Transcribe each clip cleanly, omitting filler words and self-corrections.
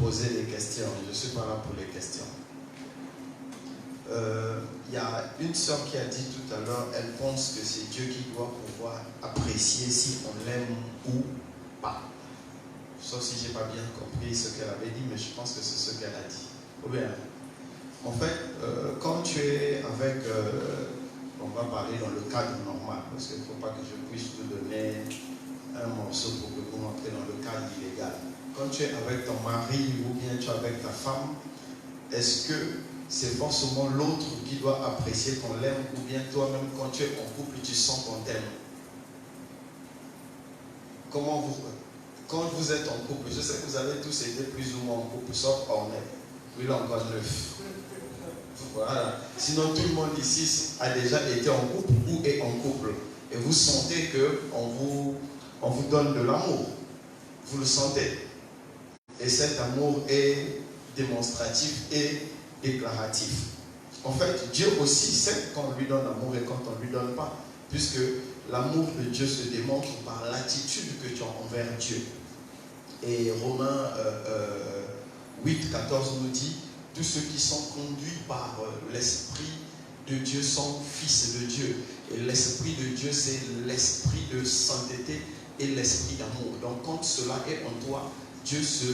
poser des questions. Je ne suis pas là pour les questions. Il y a une sœur qui a dit tout à l'heure, elle pense que c'est Dieu qui doit pouvoir apprécier si on l'aime ou pas. Sauf si je n'ai pas bien compris ce qu'elle avait dit, mais je pense que c'est ce qu'elle a dit. Ou bien, en fait, quand tu es avec, on va parler dans le cadre normal, parce qu'il ne faut pas que je puisse vous donner un morceau pour que vous rentrez dans le cadre illégal. Quand tu es avec ton mari ou bien tu es avec ta femme, est-ce que c'est forcément l'autre qui doit apprécier qu'on l'aime ou bien toi-même quand tu es en couple tu sens qu'on t'aime? Comment vous, quand vous êtes en couple, je sais que vous avez tous été plus ou moins en couple, sauf Ornette, il est encore neuf. Voilà. Sinon tout le monde ici a déjà été en couple ou est en couple et vous sentez qu'on vous donne de l'amour. Vous le sentez. Et cet amour est démonstratif et déclaratif. En fait, Dieu aussi sait quand on lui donne l'amour et quand on ne lui donne pas. Puisque l'amour de Dieu se démontre par l'attitude que tu as envers Dieu. Et Romains 8, 14 nous dit, tous ceux qui sont conduits par l'Esprit de Dieu sont fils de Dieu. Et l'Esprit de Dieu, c'est l'Esprit de sainteté et l'Esprit d'amour. Donc quand cela est en toi, Dieu se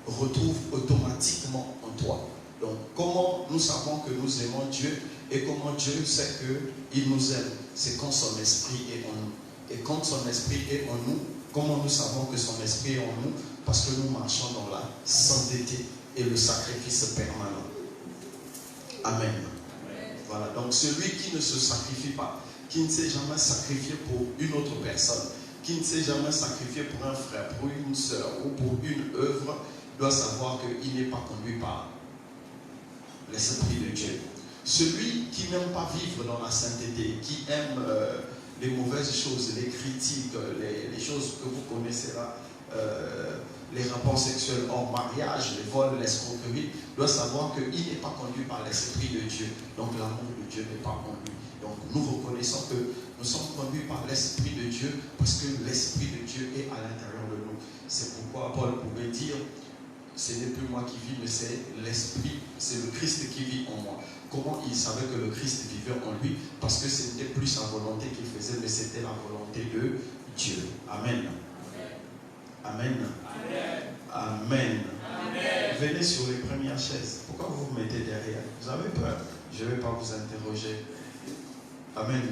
retrouve automatiquement en toi. Donc comment nous savons que nous aimons Dieu et comment Dieu sait qu'il nous aime? C'est quand son esprit est en nous. Et quand son esprit est en nous, comment nous savons que son esprit est en nous? Parce que nous marchons dans la sainteté et le sacrifice permanent. Amen. Voilà, donc celui qui ne se sacrifie pas, qui ne s'est jamais sacrifié pour une autre personne, qui ne s'est jamais sacrifié pour un frère, pour une sœur ou pour une œuvre, doit savoir qu'il n'est pas conduit par l'Esprit de Dieu. Celui qui n'aime pas vivre dans la sainteté, qui aime les mauvaises choses, les critiques, les choses que vous connaissez là, les rapports sexuels hors mariage, les vols, l'escroquerie, doit savoir qu'il n'est pas conduit par l'Esprit de Dieu. Donc l'amour de Dieu n'est pas conduit. Donc nous reconnaissons que nous sommes conduits par l'Esprit de Dieu parce que l'Esprit de Dieu est à l'intérieur de nous. C'est pourquoi Paul pouvait dire, ce n'est plus moi qui vis, mais c'est l'Esprit, c'est le Christ qui vit en moi. Comment il savait que le Christ vivait en lui? Parce que ce n'était plus sa volonté qu'il faisait, mais c'était la volonté de Dieu. Amen. Amen. Amen. Amen. Amen. Venez sur les premières chaises. Pourquoi vous vous mettez derrière? Vous avez peur? Je ne vais pas vous interroger. Amen.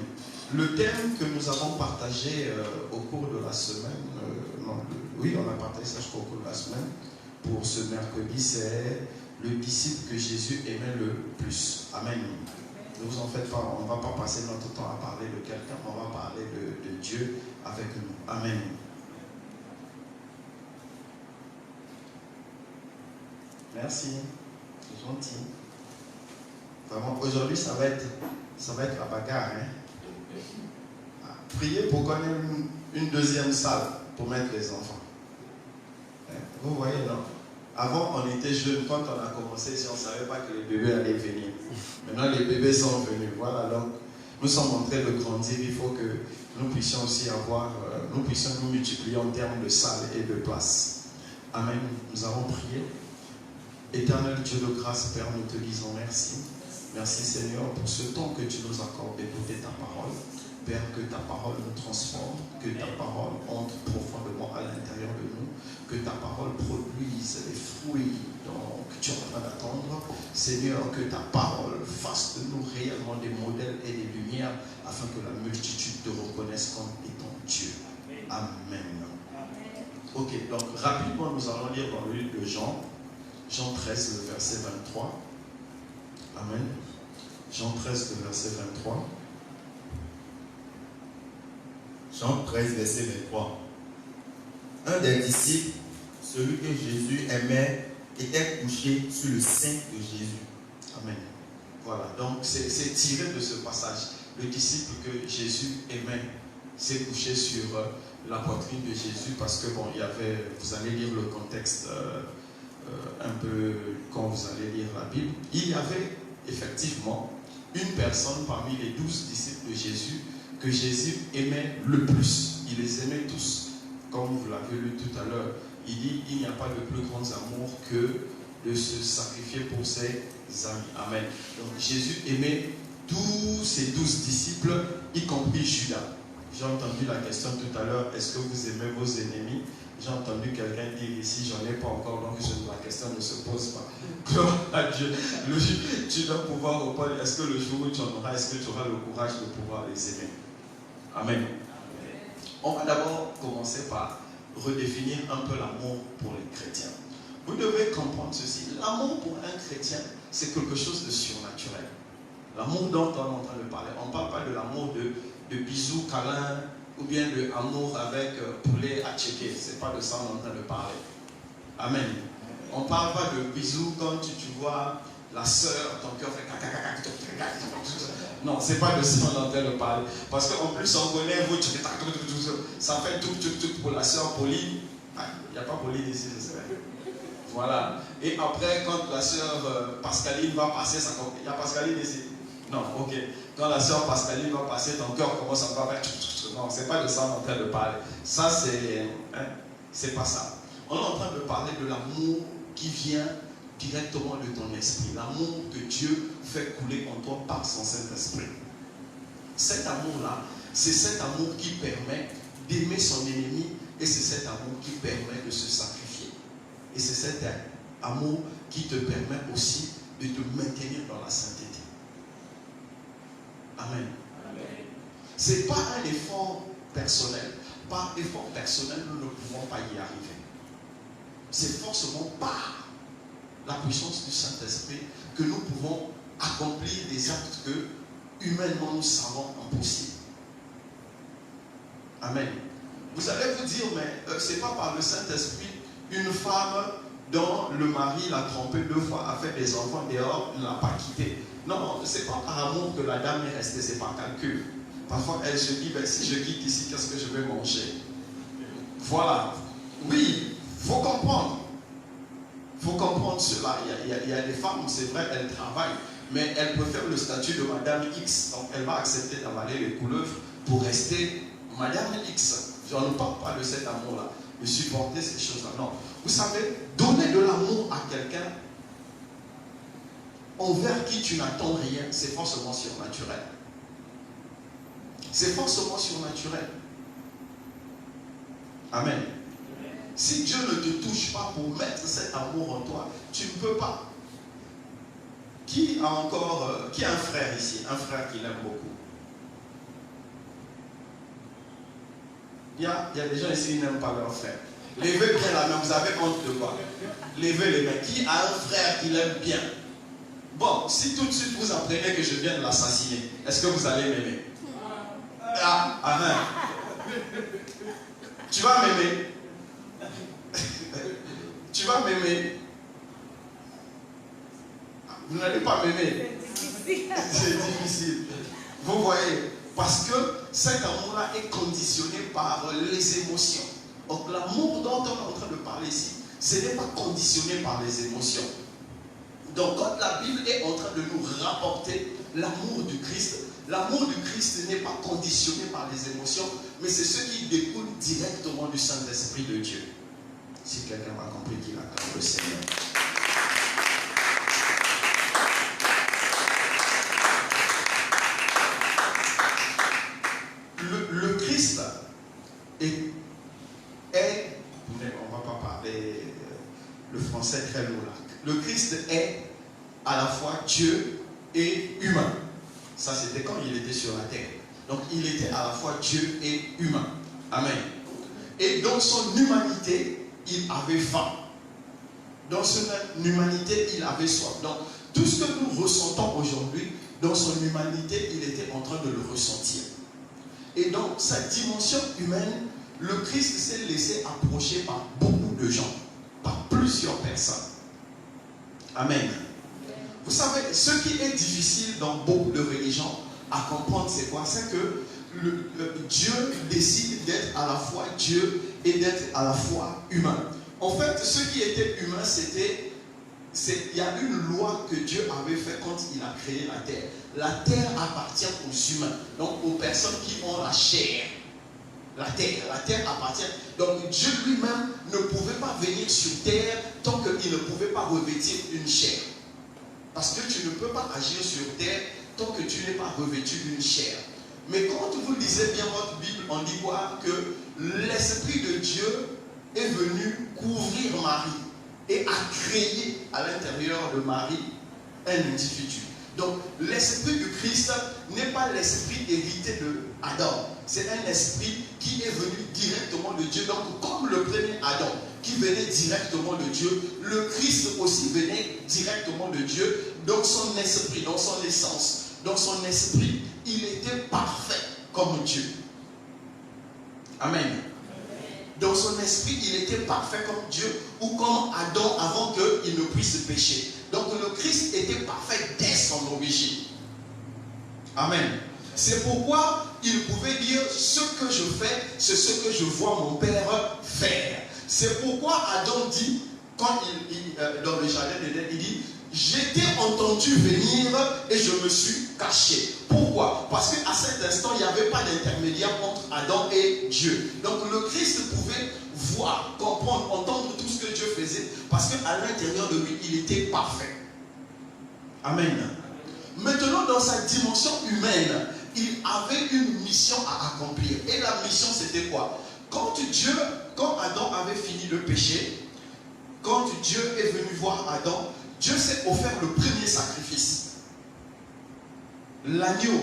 Le thème que nous avons partagé au cours de la semaine, oui, on a partagé ça au cours de la semaine, pour ce mercredi, c'est le disciple que Jésus aimait le plus. Amen. Ne vous en faites pas, on ne va pas passer notre temps à parler de quelqu'un, on va parler de Dieu avec nous. Amen. Merci, c'est gentil. Vraiment, aujourd'hui, ça va être la bagarre. Hein? Priez pour qu'on ait une deuxième salle pour mettre les enfants. Vous voyez, non? Avant, on était jeunes. Quand on a commencé, on ne savait pas que les bébés allaient venir. Maintenant, les bébés sont venus. Voilà, donc, nous sommes en train de grandir. Il faut que nous puissions aussi nous puissions nous multiplier en termes de salles et de places. Amen. Nous avons prié. Éternel Dieu de grâce, Père, nous te disons merci. Merci Seigneur pour ce temps que tu nous accordes d'écouter ta parole. Père, que ta parole nous transforme, que ta parole entre profondément à l'intérieur de nous, que ta parole produise les fruits que tu es en train d'attendre. Seigneur, que ta parole fasse de nous réellement des modèles et des lumières afin que la multitude te reconnaisse comme étant Dieu. Amen. Ok, donc rapidement nous allons lire dans le livre de Jean 13, le verset 23. Amen. Jean 13, le verset 23. Jean 13, verset 23. Un des disciples, celui que Jésus aimait, était couché sur le sein de Jésus. Amen. Voilà, donc c'est tiré de ce passage. Le disciple que Jésus aimait s'est couché sur la poitrine de Jésus parce que, bon, il y avait, vous allez lire le contexte un peu quand vous allez lire la Bible. Il y avait effectivement une personne parmi les 12 disciples de Jésus que Jésus aimait le plus. Il les aimait tous. comme vous l'avez lu tout à l'heure, il dit il n'y a pas de plus grand amour que de se sacrifier pour ses amis. Amen. Donc Jésus aimait tous ses 12 disciples, y compris Judas. J'ai entendu la question tout à l'heure, est-ce que vous aimez vos ennemis? J'ai entendu quelqu'un dire ici, j'en ai pas encore, donc la question ne se pose pas. Gloire à Dieu. Tu dois pouvoir répondre, est-ce que le jour où tu en auras, est-ce que tu auras le courage de pouvoir les aimer? Amen. On va d'abord commencer par redéfinir un peu l'amour pour les chrétiens. Vous devez comprendre ceci. L'amour pour un chrétien, c'est quelque chose de surnaturel. L'amour dont on est en train de parler, on ne parle pas de l'amour de bisous, câlins, ou bien de amour avec poulet à checker. Ce n'est pas de ça qu'on est en train de parler. Amen. On ne parle pas de bisous quand tu vois la sœur, ton cœur fait caca. Non, ce n'est pas de ça qu'on est en train de parler. Parce qu'en plus, on connaît vous, ça fait tout pour la sœur Pauline. Il n'y a pas Pauline ici, je sais. Voilà. Et après, quand la sœur Pascaline va passer, il y a Pascaline ici? Non, ok. Quand la sœur Pascaline va passer, ton cœur commence à faire. Non, c'est pas de ça qu'on est en train de parler. Ça, c'est pas ça. On est en train de parler de l'amour qui vient directement de ton esprit. L'amour que Dieu fait couler en toi par son Saint-Esprit. Cet amour-là, c'est cet amour qui permet d'aimer son ennemi et c'est cet amour qui permet de se sacrifier. Et c'est cet amour qui te permet aussi de te maintenir dans la sainteté. Amen. Ce n'est pas un effort personnel. Par effort personnel, nous ne pouvons pas y arriver. C'est forcément par la puissance du Saint-Esprit que nous pouvons accomplir des actes que humainement nous savons impossibles. Amen. Vous allez vous dire, mais ce n'est pas par le Saint-Esprit, une femme dont le mari l'a trompé 2 fois, a fait des enfants dehors, ne l'a pas quitté. Non, ce n'est pas par amour que la dame est restée, c'est par calcul. Parfois, elle se dit, ben, si je quitte ici, qu'est-ce que je vais manger? Voilà. Oui, il faut comprendre. Il faut comprendre cela. Il y a des femmes, c'est vrai, elles travaillent, mais elles préfèrent le statut de Madame X. Donc, elle va accepter d'avaler les couleuvres pour rester Madame X. Je ne parle pas de cet amour-là, de supporter ces choses-là. Non. Vous savez, donner de l'amour à quelqu'un envers qui tu n'attends rien, c'est forcément surnaturel. C'est forcément surnaturel. Amen. Si Dieu ne te touche pas pour mettre cet amour en toi, tu ne peux pas. Qui a un frère ici? Un frère qui l'aime beaucoup. Il y a des gens ici qui n'aiment pas leur frère. Levez bien la main, vous avez honte de quoi? Levez les mains. Qui a un frère qui l'aime bien? Bon, si tout de suite vous apprenez que je viens de l'assassiner, est-ce que vous allez m'aimer? Ah, amen. Tu vas m'aimer. Tu vas m'aimer. Vous n'allez pas m'aimer. C'est difficile. Vous voyez, parce que cet amour-là est conditionné par les émotions. Donc l'amour dont on est en train de parler ici, ce n'est pas conditionné par les émotions. Donc quand la Bible est en train de nous rapporter l'amour du Christ n'est pas conditionné par les émotions, mais c'est ce qui découle directement du Saint-Esprit de Dieu. Si quelqu'un m'a compris, qu'il acclame le Seigneur. Le Christ est, on ne va pas parler le français très lourd là. Le Christ est à la fois Dieu et humain. Ça, c'était quand il était sur la terre. Donc, il était à la fois Dieu et humain. Amen. Et dans son humanité, il avait faim. Dans son humanité, il avait soif. Donc, tout ce que nous ressentons aujourd'hui, dans son humanité, il était en train de le ressentir. Et dans sa dimension humaine, le Christ s'est laissé approcher par beaucoup de gens, par plusieurs personnes. Amen. Vous savez, ce qui est difficile dans beaucoup de religions à comprendre, c'est quoi? C'est que Dieu décide d'être à la fois Dieu et d'être à la fois humain. En fait, ce qui était humain, il y a une loi que Dieu avait faite quand il a créé la terre. La terre appartient aux humains, donc aux personnes qui ont la chair. la terre appartient. Donc Dieu lui-même ne pouvait pas venir sur terre tant qu'il ne pouvait pas revêtir une chair. Parce que tu ne peux pas agir sur terre tant que tu n'es pas revêtu d'une chair. Mais quand vous lisez bien votre Bible, on dit quoi? Que l'Esprit de Dieu est venu couvrir Marie et a créé à l'intérieur de Marie un individu. Donc l'Esprit du Christ n'est pas l'esprit hérité de Adam. C'est un esprit qui est venu directement de Dieu. Donc comme le premier Adam qui venait directement de Dieu, le Christ aussi venait directement de Dieu. Dans son esprit, dans son essence, dans son esprit, il était parfait comme Dieu. Amen. Dans son esprit, il était parfait comme Dieu ou comme Adam avant qu'il ne puisse pécher. Donc le Christ était parfait dès son origine. Amen. C'est pourquoi il pouvait dire ce que je fais, c'est ce que je vois mon Père faire. C'est pourquoi Adam dit, quand dans le jardin d'Éden, il dit, j'ai été entendu venir et je me suis caché. Pourquoi? Parce qu'à cet instant, il n'y avait pas d'intermédiaire entre Adam et Dieu. Donc le Christ pouvait voir, comprendre, entendre tout ce que Dieu faisait, parce qu'à l'intérieur de lui, il était parfait. Amen. Maintenant, dans sa dimension humaine, il avait une mission à accomplir. Et la mission, c'était quoi? Quand Adam avait fini de pécher, quand Dieu est venu voir Adam, Dieu s'est offert le premier sacrifice. L'agneau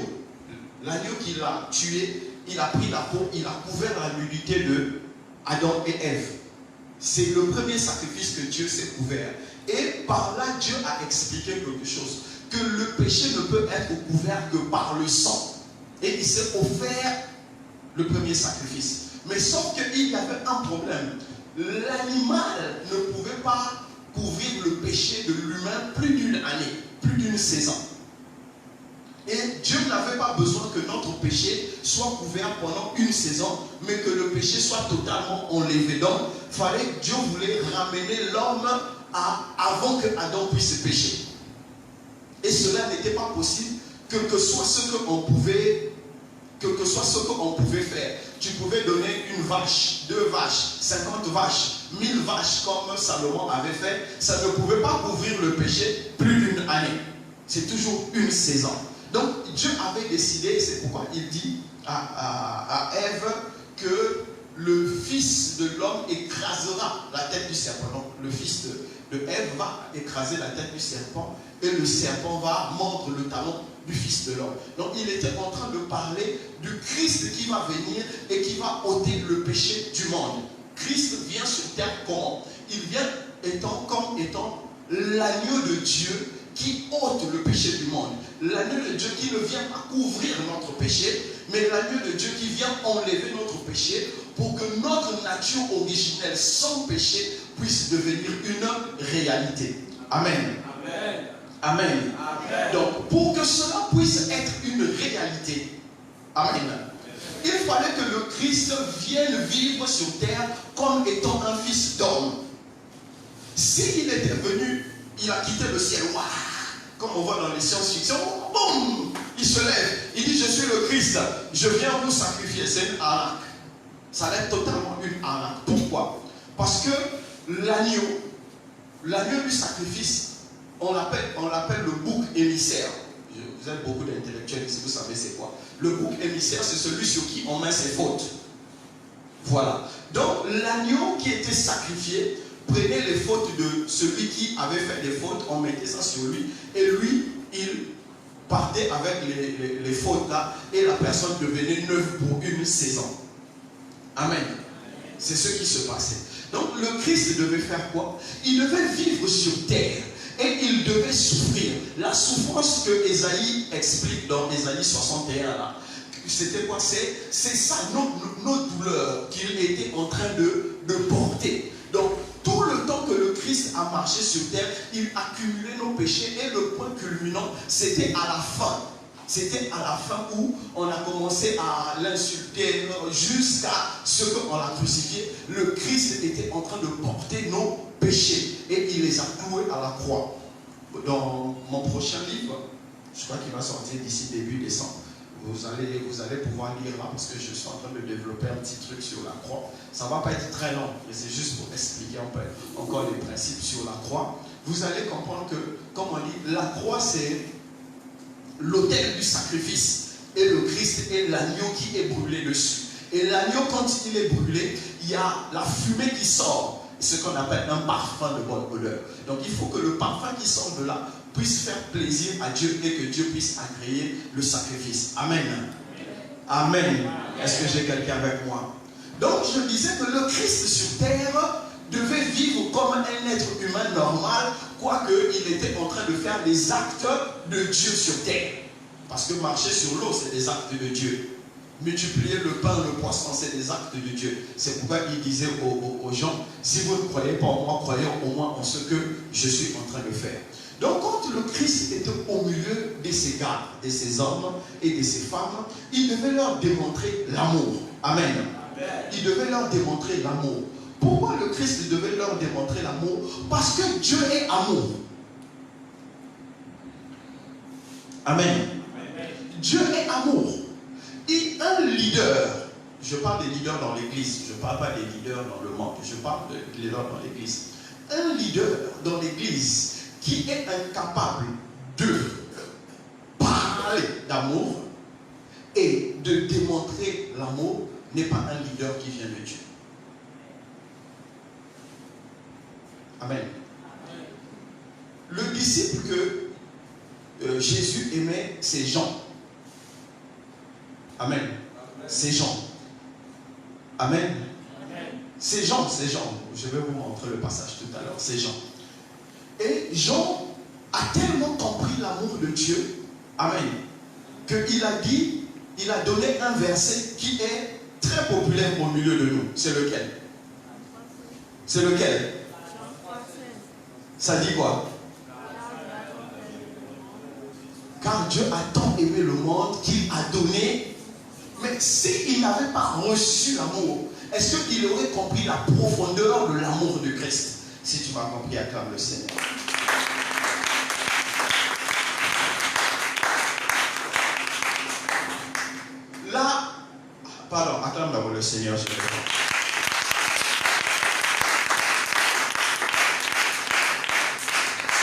qu'il a tué, il a pris la peau, il a couvert la nudité de Adam et Ève. C'est le premier sacrifice que Dieu s'est couvert. Et par là, Dieu a expliqué quelque chose. Que le péché ne peut être couvert que par le sang. Et il s'est offert le premier sacrifice. Mais sauf qu'il y avait un problème. L'animal ne pouvait pas couvrir le péché de l'humain plus d'une année, plus d'une saison. Et Dieu n'avait pas besoin que notre péché soit couvert pendant une saison, mais que le péché soit totalement enlevé. Donc, Dieu voulait ramener l'homme avant que Adam puisse pécher. Et cela n'était pas possible, quel que soit ce qu'on pouvait faire. Tu pouvais donner une vache, 2 vaches, 50 vaches, 1000 vaches comme Salomon avait fait. Ça ne pouvait pas couvrir le péché plus d'une année. C'est toujours une saison. Donc Dieu avait décidé, c'est pourquoi il dit à Ève que le fils de l'homme écrasera la tête du serpent. Donc le fils de Ève va écraser la tête du serpent et le serpent va mordre le talon du fils de l'homme. Donc il était en train de parler du Christ qui va venir et qui va ôter le péché du monde. Christ vient sur terre comment? Il vient étant l'agneau de Dieu qui ôte le péché du monde. L'agneau de Dieu qui ne vient pas couvrir notre péché, mais l'agneau de Dieu qui vient enlever notre péché pour que notre nature originelle sans péché puisse devenir une réalité. Amen. Amen. Amen. Amen. Donc, pour que cela puisse être une réalité, amen, il fallait que le Christ vienne vivre sur terre comme étant un fils d'homme. S'il était venu, il a quitté le ciel, waouh, comme on voit dans les science-fiction, boum, il se lève, il dit, je suis le Christ, je viens vous sacrifier. C'est une arnaque. Ça va être totalement une arnaque. Pourquoi? Parce que l'agneau du sacrifice, on l'appelle le bouc émissaire. Vous êtes beaucoup d'intellectuels ici, vous savez c'est quoi. Le bouc émissaire, c'est celui sur qui on met ses fautes. Voilà. Donc l'agneau qui était sacrifié prenait les fautes de celui qui avait fait des fautes, on mettait ça sur lui, et lui, il partait avec les fautes là, et la personne devenait neuve pour une saison. Amen. C'est ce qui se passait. Donc le Christ devait faire quoi? Il devait vivre sur terre. Et il devait souffrir. La souffrance que Ésaïe explique dans Ésaïe 61 là, c'était quoi? C'est ça nos douleurs qu'il était en train de porter. Donc tout le temps que le Christ a marché sur terre, il accumulait nos péchés et le point culminant, c'était à la fin. C'était à la fin où on a commencé à l'insulter jusqu'à ce qu'on l'a crucifié. Le Christ était en train de porter nos péchés et il les a cloués à la croix. Dans mon prochain livre, je crois qu'il va sortir d'ici début décembre, vous allez pouvoir lire là, parce que je suis en train de développer un petit truc sur la croix. Ça ne va pas être très long, mais c'est juste pour expliquer un peu encore les principes sur la croix. Vous allez comprendre que, comme on dit, la croix c'est l'autel du sacrifice. Et le Christ est l'agneau qui est brûlé dessus. Et l'agneau, quand il est brûlé, il y a la fumée qui sort. Ce qu'on appelle un parfum de bonne odeur. Donc il faut que le parfum qui sort de là puisse faire plaisir à Dieu et que Dieu puisse agréer le sacrifice. Amen. Amen. Est-ce que j'ai quelqu'un avec moi? Donc je disais que le Christ sur terre devait vivre comme un être humain normal, quoique il était en train de faire des actes de Dieu sur terre. Parce que marcher sur l'eau, c'est des actes de Dieu. Multiplier le pain, le poisson, c'est des actes de Dieu. C'est pourquoi il disait aux gens, si vous ne croyez pas en moi, croyez au moins en ce que je suis en train de faire. Donc quand le Christ était au milieu de ces gars, de ces hommes et de ces femmes, il devait leur démontrer l'amour. Amen. Il devait leur démontrer l'amour. Pourquoi le Christ devait leur démontrer l'amour? Parce que Dieu est amour. Amen. Dieu est amour. Et un leader, je parle des leaders dans l'église, je ne parle pas des leaders dans le monde, je parle des leaders dans l'église. Un leader dans l'église qui est incapable de parler d'amour et de démontrer l'amour n'est pas un leader qui vient de Dieu. Amen. Le disciple que Jésus aimait, c'est Jean. Amen. C'est Jean. Amen. C'est Jean, c'est Jean. Je vais vous montrer le passage tout à l'heure. C'est Jean. Et Jean a tellement compris l'amour de Dieu, amen, qu'il a dit, il a donné un verset qui est très populaire au milieu de nous. C'est lequel? C'est lequel? Ça dit quoi? Car Dieu a tant aimé le monde qu'il a donné. Mais s'il n'avait pas reçu l'amour, est-ce qu'il aurait compris la profondeur de l'amour de Christ? Si tu m'as compris, acclame le Seigneur. Là, pardon, acclame d'abord le Seigneur.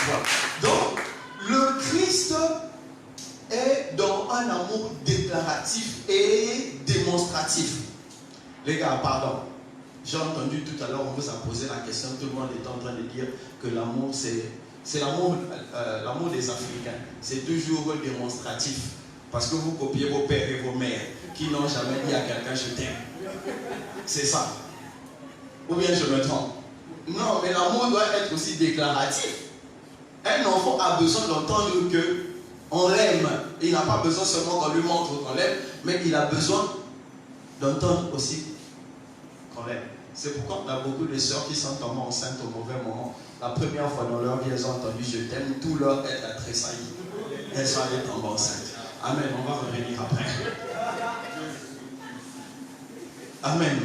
Voilà. Donc, le Christ est dans un amour déclaratif et démonstratif. Les gars, pardon. J'ai entendu tout à l'heure, on vous a posé la question, tout le monde est en train de dire que l'amour, c'est l'amour des Africains. C'est toujours démonstratif. Parce que vous copiez vos pères et vos mères qui n'ont jamais dit à quelqu'un je t'aime. C'est ça. Ou bien je me trompe. Non, mais l'amour doit être aussi déclaratif. Un enfant a besoin d'entendre qu'on l'aime. Il n'a pas besoin seulement qu'on lui montre qu'on l'aime, mais il a besoin d'entendre aussi qu'on l'aime. C'est pourquoi on a beaucoup de sœurs qui sont tombées enceintes au mauvais moment. La première fois dans leur vie, elles ont entendu je t'aime, tout leur être a tressailli. Elles sont allées tomber enceintes. Amen, on va revenir après. Amen.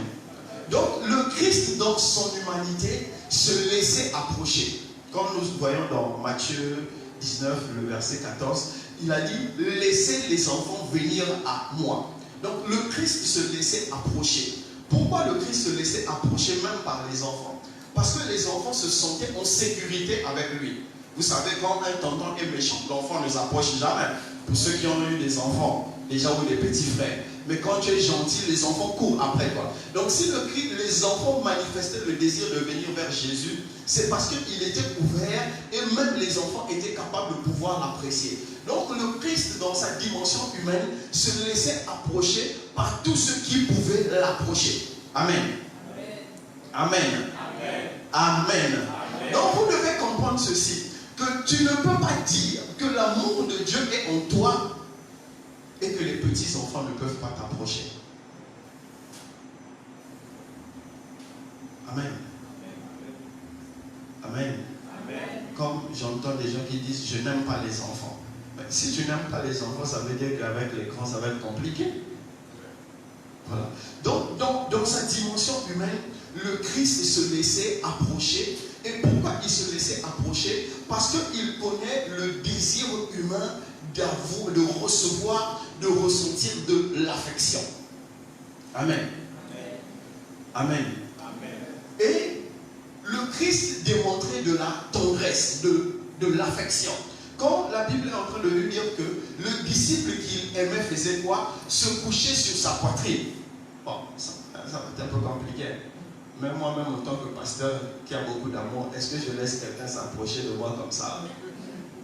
Donc le Christ dans son humanité se laissait approcher. Comme nous voyons dans Matthieu 19, le verset 14, il a dit laissez les enfants venir à moi. Donc le Christ se laissait approcher. Pourquoi le Christ se laissait approcher même par les enfants? Parce que les enfants se sentaient en sécurité avec lui. Vous savez, quand un tonton est méchant, l'enfant ne s'approche jamais. Pour ceux qui ont eu des enfants, déjà ou des petits frères. Mais quand tu es gentil, les enfants courent après toi. Donc si les enfants manifestaient le désir de venir vers Jésus, c'est parce qu'il était ouvert et même les enfants étaient capables de pouvoir l'apprécier. Donc le Christ, dans sa dimension humaine, se laissait approcher par tous ceux qui pouvaient l'approcher. Amen. Amen. Amen. Amen. Donc vous devez comprendre ceci, que tu ne peux pas dire que l'amour de Dieu est en toi et que les petits enfants ne peuvent pas t'approcher. Amen. Amen. Amen. Comme j'entends des gens qui disent je n'aime pas les enfants. Mais si tu n'aimes pas les enfants, ça veut dire qu'avec les grands, ça va être compliqué. Voilà. Donc, dans sa dimension humaine, le Christ se laissait approcher. Et pourquoi il se laissait approcher? Parce qu'il connaît le désir humain de recevoir, de ressentir de l'affection. Amen. Amen. Et le Christ démontrait de la tendresse, de l'affection. Quand la Bible est en train de lui dire que le disciple qu'il aimait faisait quoi? Se coucher sur sa poitrine. Bon, ça va être un peu compliqué. Même moi-même, en tant que pasteur qui a beaucoup d'amour, est-ce que je laisse quelqu'un s'approcher de moi comme ça?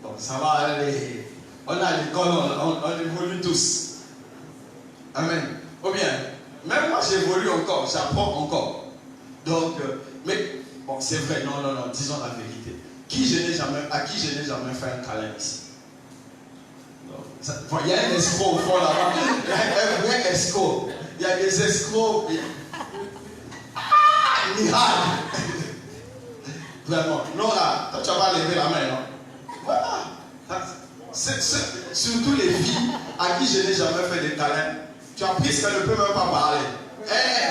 Bon, ça va aller. On est à l'école, on évolue tous. Amen. Ou bien, même moi j'évolue encore, j'apprends encore. Donc, mais bon, c'est vrai, non, disons la vérité. À qui je n'ai jamais fait un câlin ici? Il y a un escroc au fond là-bas. Il y a un vrai escroc. Il y a des escrocs. Nihal. Vraiment. Nora, toi tu vas pas lever la main, non? Voilà. Surtout les filles à qui je n'ai jamais fait des câlins. Tu as pris ce qu'elle ne peut même pas parler.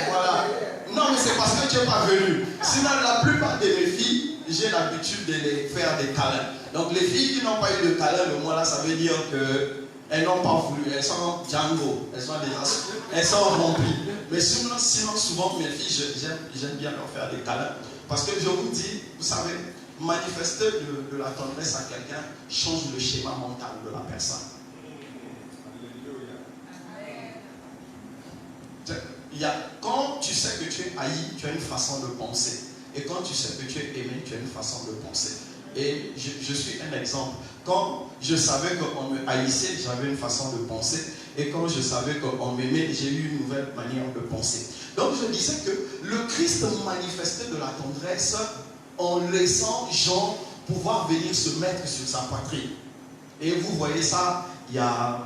Voilà. Non, mais c'est parce que tu n'es pas venu. Sinon, la plupart de mes filles, j'ai l'habitude de les faire des câlins. Donc, les filles qui n'ont pas eu de câlin, le mois là, ça veut dire qu'elles n'ont pas voulu. Elles sont Django. Elles sont remplies. Mais sinon, souvent, mes filles, j'aime bien leur faire des câlins. Parce que je vous dis, vous savez, manifester de la tendresse à quelqu'un change le schéma mental de la personne. Quand tu sais que tu es haï, tu as une façon de penser. Et quand tu sais que tu es aimé, tu as une façon de penser. Et je suis un exemple. Quand je savais qu'on me haïssait, j'avais une façon de penser. Et quand je savais qu'on m'aimait, j'ai eu une nouvelle manière de penser. Donc je disais que le Christ manifestait de la tendresse en laissant Jean pouvoir venir se mettre sur sa poitrine. Et vous voyez ça, il y a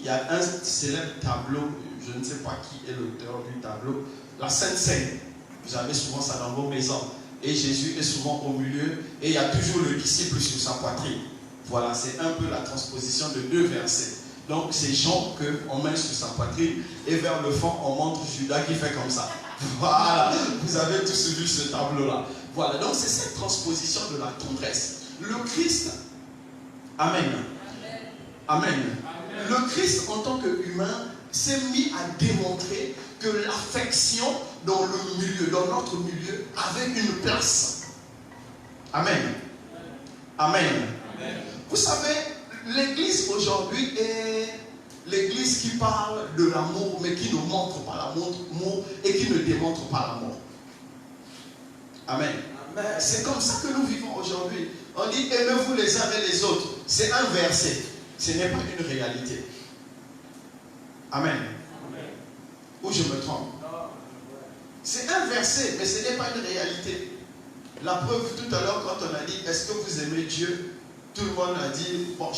un célèbre tableau, je ne sais pas qui est l'auteur du tableau, la Sainte Seine. Vous avez souvent ça dans vos maisons. Et Jésus est souvent au milieu et il y a toujours le disciple sur sa poitrine. Voilà, c'est un peu la transposition de deux versets. Donc c'est Jean qu'on met sur sa poitrine et vers le fond on montre Judas qui fait comme ça. Voilà, vous avez tous vu ce tableau-là. Voilà, donc c'est cette transposition de la tendresse. Le Christ, Amen. Amen. Le Christ en tant qu'humain s'est mis à démontrer que l'affection dans le milieu, dans notre milieu, avait une place. Amen. Amen. Vous savez, l'Église aujourd'hui est l'Église qui parle de l'amour, mais qui ne montre pas l'amour et qui ne démontre pas l'amour. Amen. C'est comme ça que nous vivons aujourd'hui. On dit aimez-vous les uns et les autres. C'est un verset. Ce n'est pas une réalité. Amen. Ou je me trompe? C'est un verset, mais ce n'est pas une réalité. La preuve tout à l'heure quand on a dit est-ce que vous aimez Dieu? Tout le monde a dit bon,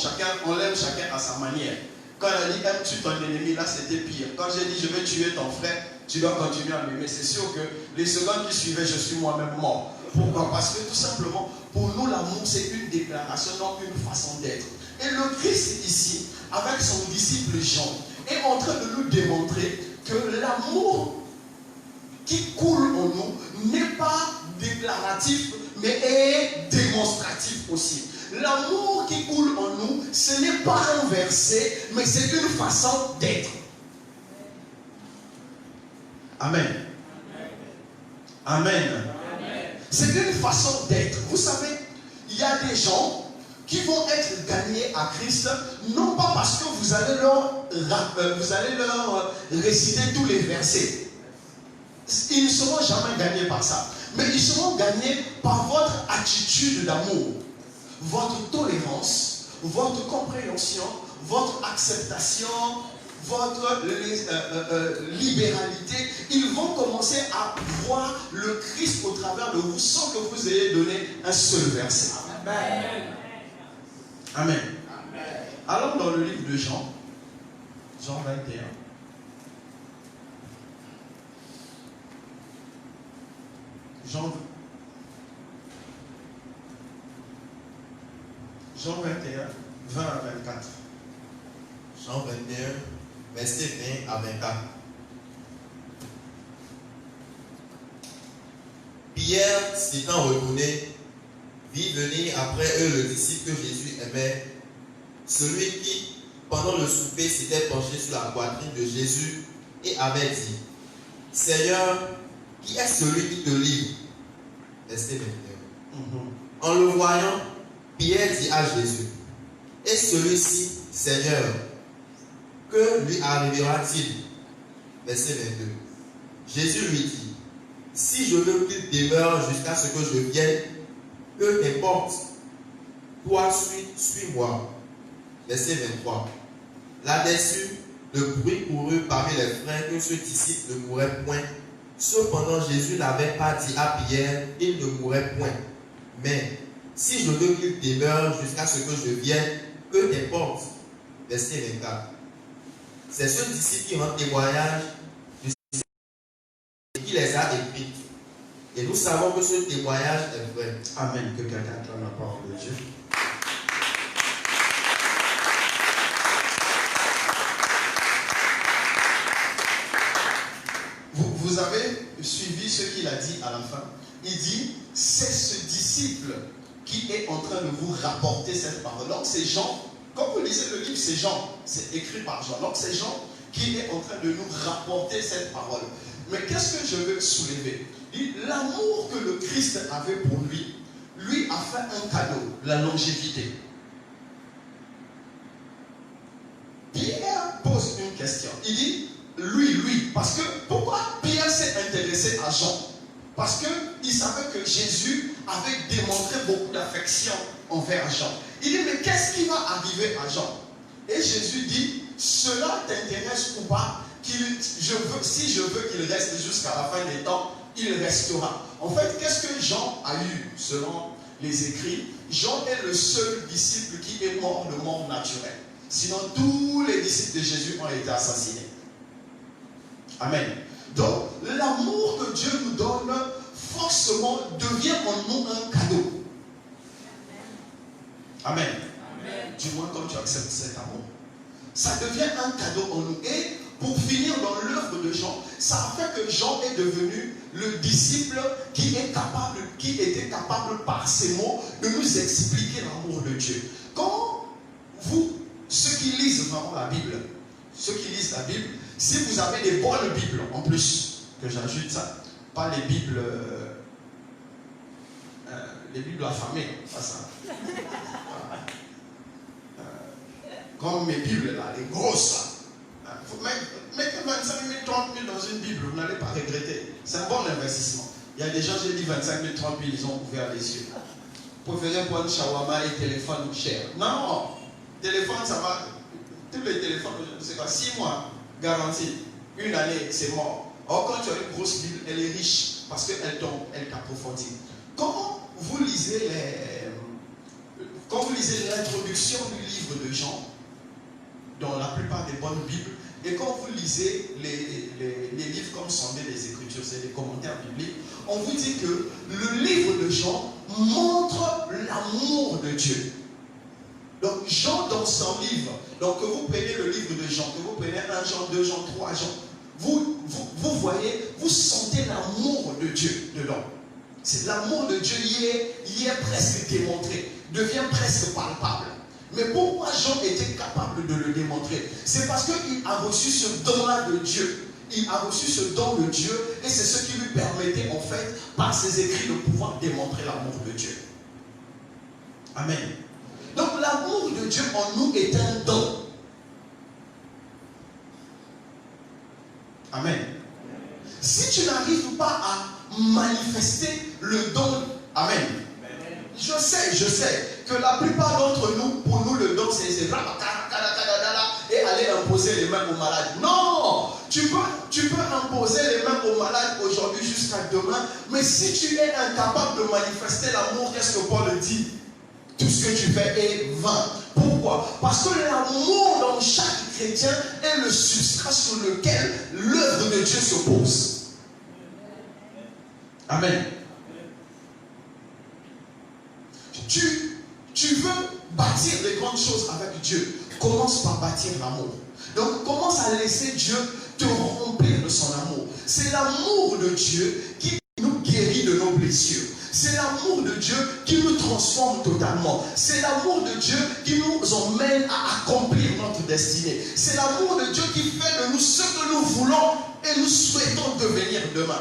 on l'aime chacun à sa manière. Quand on a dit aimes-tu ton ennemi, là c'était pire. Quand j'ai dit je vais tuer ton frère, tu dois continuer à m'aimer. C'est sûr que les secondes qui suivaient, je suis moi-même mort. Pourquoi? Parce que tout simplement, pour nous l'amour c'est une déclaration, non une façon d'être. Et le Christ ici, avec son disciple Jean, est en train de nous démontrer que l'amour qui coule en nous n'est pas déclaratif, mais est démonstratif aussi. L'amour qui coule en nous, ce n'est pas un verset, mais c'est une façon d'être. Amen. Amen. C'est une façon d'être. Vous savez, il y a des gens qui vont être gagnés à Christ, non pas parce que vous allez leur réciter tous les versets. Ils ne seront jamais gagnés par ça. Mais ils seront gagnés par votre attitude d'amour, votre tolérance, votre compréhension, votre acceptation, votre libéralité. Ils vont commencer à voir le Christ au travers de vous sans que vous ayez donné un seul verset. Amen. Amen. Allons dans le livre de Jean, Jean 21. Jean 21, 20 à 24. Jean 21, verset 20 à 24. Pierre, s'étant retourné, vit venir après eux le disciple que Jésus aimait, celui qui, pendant le souper, s'était penché sur la poitrine de Jésus et avait dit, Seigneur, qui est celui qui te livre? Verset 21. En le voyant, Pierre dit à Jésus, et celui-ci, Seigneur, que lui arrivera-t-il? Verset 22. Jésus lui dit, si je veux qu'il demeure jusqu'à ce que je vienne, que n'importe, toi suis-moi. Verset 23. Là-dessus, le bruit courut parmi les frères que ce disciple ne mourrait point. Cependant, Jésus n'avait pas dit à Pierre, il ne mourrait point. Mais, si je veux qu'il demeure jusqu'à ce que je vienne, que n'importe. Verset 24. C'est ce disciple qui rend témoignage du Seigneur qui les a écrits. Et nous savons que ce témoignage est vrai. Amen. Que quelqu'un acclame la parole de Dieu. Vous avez suivi ce qu'il a dit à la fin. Il dit, c'est ce disciple qui est en train de vous rapporter cette parole. Donc c'est Jean, quand vous lisez le livre, c'est Jean, c'est écrit par Jean. Donc c'est Jean qui est en train de nous rapporter cette parole. Mais qu'est-ce que je veux soulever? L'amour que le Christ avait pour lui, lui a fait un cadeau, la longévité. Pierre pose une question. Il dit, lui, parce que pourquoi Pierre s'est intéressé à Jean? Parce qu'il savait que Jésus avait démontré beaucoup d'affection envers Jean. Il dit, mais qu'est-ce qui va arriver à Jean? Et Jésus dit, cela t'intéresse ou pas? Si je veux qu'il reste jusqu'à la fin des temps, il restera. En fait, qu'est-ce que Jean a eu selon les écrits? Jean est le seul disciple qui est mort de mort naturelle. Sinon, tous les disciples de Jésus ont été assassinés. Amen. Donc, l'amour que Dieu nous donne, forcément, devient en nous un cadeau. Amen. Amen. Du moins, quand tu acceptes cet amour, ça devient un cadeau en nous. Et pour finir dans l'œuvre de Jean, ça a fait que Jean est devenu le disciple qui était capable par ses mots de nous expliquer l'amour de Dieu. Quand ceux qui lisent vraiment la Bible, si vous avez des bonnes Bibles, en plus, que j'ajoute ça, pas les Bibles affamées, pas ça. Comme mes Bibles là, les grosses là. Mettez 25 000, 30 000 dans une Bible, vous n'allez pas regretter. C'est un bon investissement. Il y a des gens, j'ai dit 25 000, 30 000, ils ont ouvert les yeux. Vous préférez prendre shawarma et téléphone cher. Non, téléphone, ça va. Tous les téléphones, c'est quoi, 6 mois, garantie. Une année, c'est mort. Or, quand tu as une grosse Bible, elle est riche parce qu'elle tombe, elle t'approfondit. Quand vous lisez l'introduction du livre de Jean, dans la plupart des bonnes Bibles, et quand vous lisez les livres comme Sondé des Écritures, c'est les commentaires bibliques, on vous dit que le livre de Jean montre l'amour de Dieu. Donc Jean dans son livre, donc que vous prenez le livre de Jean, que vous prenez 1 Jean, 2 Jean, 3 Jean, vous voyez, vous sentez l'amour de Dieu dedans. C'est l'amour de Dieu y est presque démontré, devient presque palpable. Mais pourquoi Jean était capable de le démontrer? C'est parce qu'il a reçu ce don-là de Dieu. Il a reçu ce don de Dieu et c'est ce qui lui permettait en fait, par ses écrits, de pouvoir démontrer l'amour de Dieu. Amen. Donc l'amour de Dieu en nous est un don. Amen. Si tu n'arrives pas à manifester le don, Amen. Je sais que la plupart d'entre nous, pour nous le don c'est et aller imposer les mains aux malades. Non, tu peux imposer les mains aux malades aujourd'hui jusqu'à demain, mais si tu es incapable de manifester l'amour, qu'est-ce que Paul dit? Tout ce que tu fais est vain. Pourquoi? Parce que l'amour dans chaque chrétien est le substrat sur lequel l'œuvre de Dieu se pose. Amen. Tu veux bâtir des grandes choses avec Dieu. Commence par bâtir l'amour. Donc commence à laisser Dieu te remplir de son amour. C'est l'amour de Dieu qui nous guérit de nos blessures. C'est l'amour de Dieu qui nous transforme totalement. C'est l'amour de Dieu qui nous emmène à accomplir notre destinée. C'est l'amour de Dieu qui fait de nous ce que nous voulons et nous souhaitons devenir demain.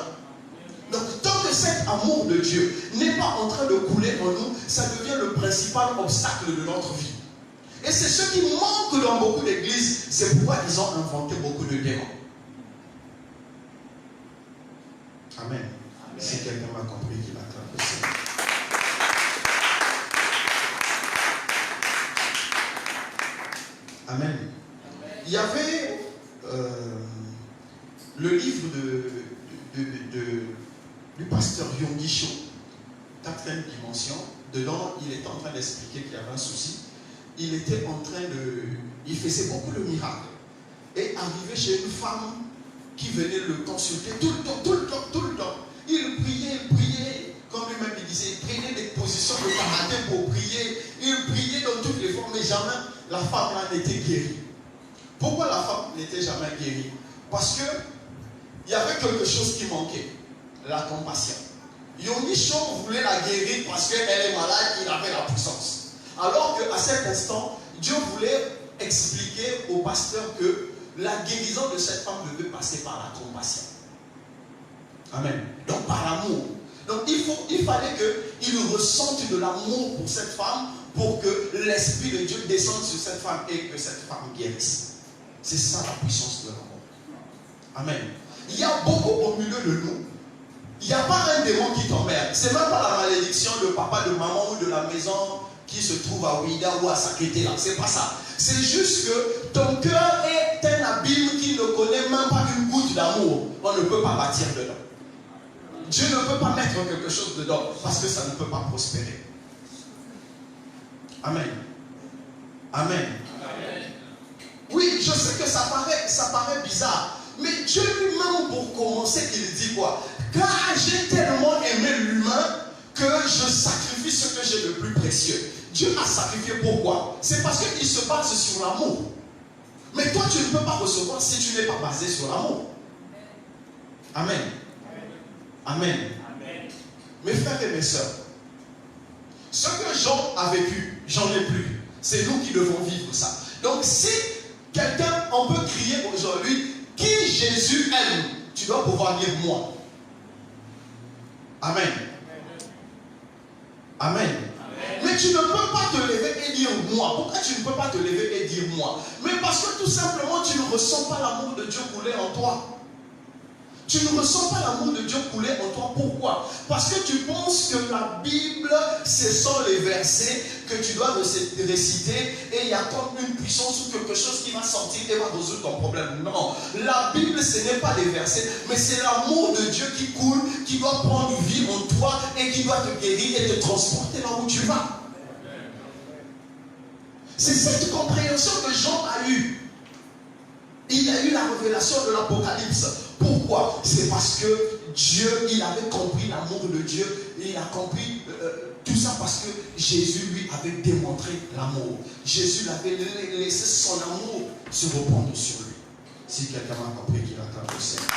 Donc, tant que cet amour de Dieu n'est pas en train de couler en nous, ça devient le principal obstacle de notre vie. Et c'est ce qui manque dans beaucoup d'églises. C'est pourquoi ils ont inventé beaucoup de démons. Amen. Si quelqu'un m'a compris, qu'il acclame le Seigneur. Amen. Il y avait le livre du pasteur Yonggi Cho, 4e dimension. Dedans, il était en train d'expliquer qu'il y avait un souci. Il faisait beaucoup de miracles. Et arrivé chez une femme qui venait le consulter tout le temps. Il priait, comme lui-même il disait, il prenait des positions de karaté pour prier. Il priait dans toutes les formes, mais jamais la femme là n'était guérie. Pourquoi la femme n'était jamais guérie? Parce que il y avait quelque chose qui manquait, la compassion. Yonggi Cho voulait la guérir parce qu'elle est malade, il avait la puissance. Alors qu'à cet instant, Dieu voulait expliquer au pasteur que la guérison de cette femme devait passer par la compassion. Amen. Donc par l'amour. Donc il fallait qu'il ressente de l'amour pour cette femme pour que l'Esprit de Dieu descende sur cette femme et que cette femme guérisse. C'est ça la puissance de l'amour. Amen. Il y a beaucoup au milieu de nous. Il n'y a pas un démon qui t'emmerde. C'est même pas la malédiction de papa, de maman ou de la maison qui se trouve à Ouida ou à Sakété là. C'est pas ça. C'est juste que ton cœur est un abîme qui ne connaît même pas une goutte d'amour. On ne peut pas bâtir dedans. Dieu ne peut pas mettre quelque chose dedans parce que ça ne peut pas prospérer. Amen. Amen. Amen. Oui, je sais que ça paraît bizarre. Mais Dieu lui-même, pour commencer, il dit quoi? Car j'ai tellement aimé l'humain que je sacrifie ce que j'ai de plus précieux. Dieu a sacrifié pourquoi? C'est parce qu'il se base sur l'amour. Mais toi, tu ne peux pas recevoir si tu n'es pas basé sur l'amour. Amen. Amen. Amen. Mes frères et mes sœurs, ce que Jean a vécu, j'en ai plus. C'est nous qui devons vivre ça. Donc si quelqu'un, on peut crier aujourd'hui, qui Jésus aime, tu dois pouvoir dire moi. Amen. Amen. Mais tu ne peux pas te lever et dire moi. Pourquoi tu ne peux pas te lever et dire moi? Mais parce que tout simplement tu ne ressens pas l'amour de Dieu couler en toi. Tu ne ressens pas l'amour de Dieu couler en toi. Pourquoi? Parce que tu penses que la Bible, ce sont les versets que tu dois réciter et il y a comme une puissance ou quelque chose qui va sortir et va résoudre ton problème. Non. La Bible, ce n'est pas des versets, mais c'est l'amour de Dieu qui coule, qui doit prendre vie en toi et qui doit te guérir et te transporter là où tu vas. C'est cette compréhension que Jean a eue. Il a eu la révélation de l'Apocalypse. Pourquoi? C'est parce que Dieu, il avait compris l'amour de Dieu. Et il a compris tout ça parce que Jésus lui avait démontré l'amour. Jésus avait laissé son amour se répandre sur lui. Si quelqu'un m'a compris, qu'il acclame le Seigneur.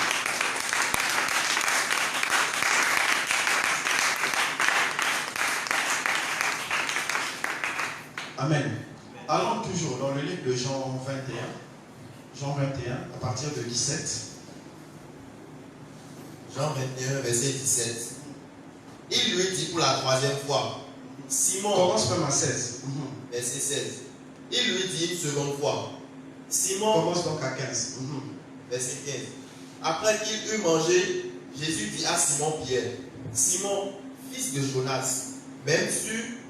Amen. Allons toujours dans le livre de Jean 21. Jean 21, à partir de 17. Jean 21, verset 17. Il lui dit pour la 3e fois, Simon. Commence même à 16. Verset 16. Il lui dit une seconde fois, Simon. Commence donc à 15. Verset 15. Après qu'il eut mangé, Jésus dit à Simon Pierre, Simon, fils de Jonas, m'aimes-tu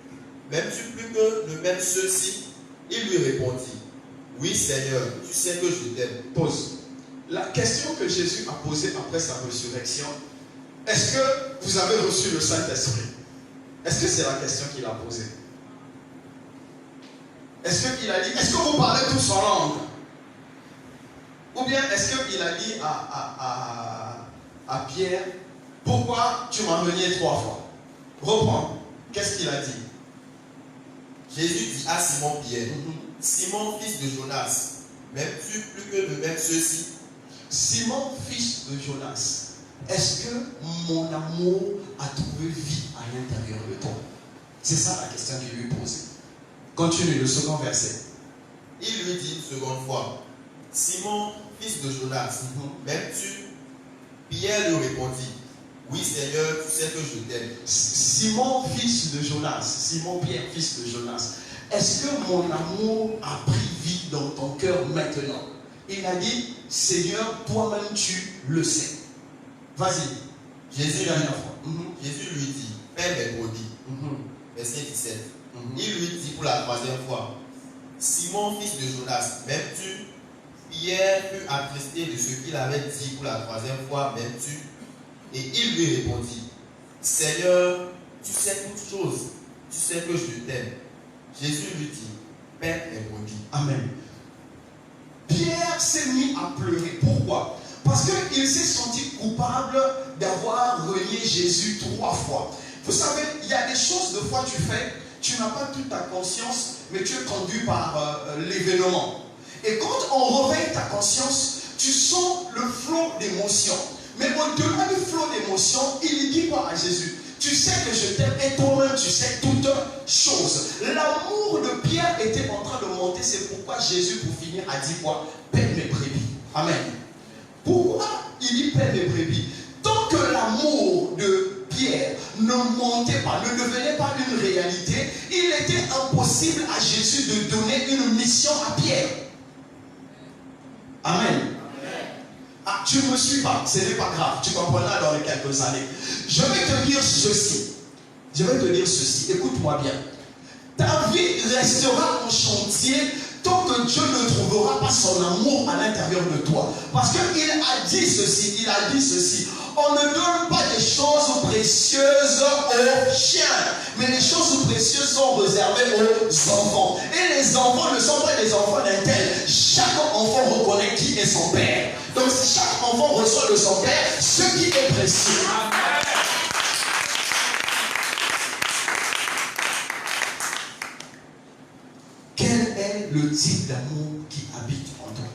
plus que ne m'aiment ceux-ci? Il lui répondit, oui Seigneur, tu sais que je t'aime. Pause. La question que Jésus a posée après sa résurrection, est-ce que vous avez reçu le Saint-Esprit? Est-ce que c'est la question qu'il a posée? Est-ce qu'il a dit, est-ce que vous parlez tous en langue? Ou bien est-ce qu'il a dit à Pierre, pourquoi tu m'as renié 3 fois? Reprends. Qu'est-ce qu'il a dit? Jésus dit à Simon Pierre, Simon, fils de Jonas, m'aimes-tu plus que ne m'aiment ceux-ci? Simon, fils de Jonas, est-ce que mon amour a trouvé vie à l'intérieur de toi? C'est ça la question qu'il lui pose. Continue le second verset. Il lui dit une seconde fois, Simon, fils de Jonas, m'aimes-tu? Pierre lui répondit, oui Seigneur, tu sais que je t'aime. Simon, fils de Jonas, Simon Pierre, fils de Jonas, est-ce que mon amour a pris vie dans ton cœur maintenant? Il a dit, Seigneur, toi-même tu le sais. Vas-y. Jésus lui dit, Père mes brebis. Verset 17. Il lui dit pour la troisième fois, Simon, fils de Jonas, m'aimes-tu? Pierre fut attristé de ce qu'il avait dit pour la troisième fois, m'aimes-tu? Et il lui répondit, Seigneur, tu sais toutes choses, tu sais que je t'aime. Jésus lui dit, Père mes brebis. Amen. Pierre s'est mis à pleurer. Pourquoi? Parce qu'il s'est senti coupable d'avoir renié Jésus 3 fois. Vous savez, il y a des choses, de fois tu fais, tu n'as pas toute ta conscience, mais tu es conduit par l'événement. Et quand on réveille ta conscience, tu sens le flot d'émotions. Mais au-delà du flot d'émotions, il dit quoi à Jésus? Tu sais que je t'aime et toi-même tu sais toutes choses. L'amour de Pierre était en train de monter, c'est pourquoi Jésus, pour finir, a dit quoi? Paie mes brebis. Amen. Pourquoi il dit paie mes brebis? Tant que l'amour de Pierre ne montait pas, ne devenait pas une réalité, il était impossible à Jésus de donner une mission à Pierre. Amen. Ah, tu ne me suis pas, ce n'est pas grave, tu comprendras dans les quelques années. Je vais te dire ceci. Écoute-moi bien. Ta vie restera en chantier tant que Dieu ne trouvera pas son amour à l'intérieur de toi. Parce qu'il a dit ceci, on ne donne pas des choses précieuses aux chiens, mais les choses précieuses sont réservées aux enfants. Et les enfants ne sont pas des enfants d'un tel. Chaque enfant reconnaît qui est son père. Donc chaque enfant reçoit de son père ce qui est précieux. Quel est le type d'amour qui habite en toi?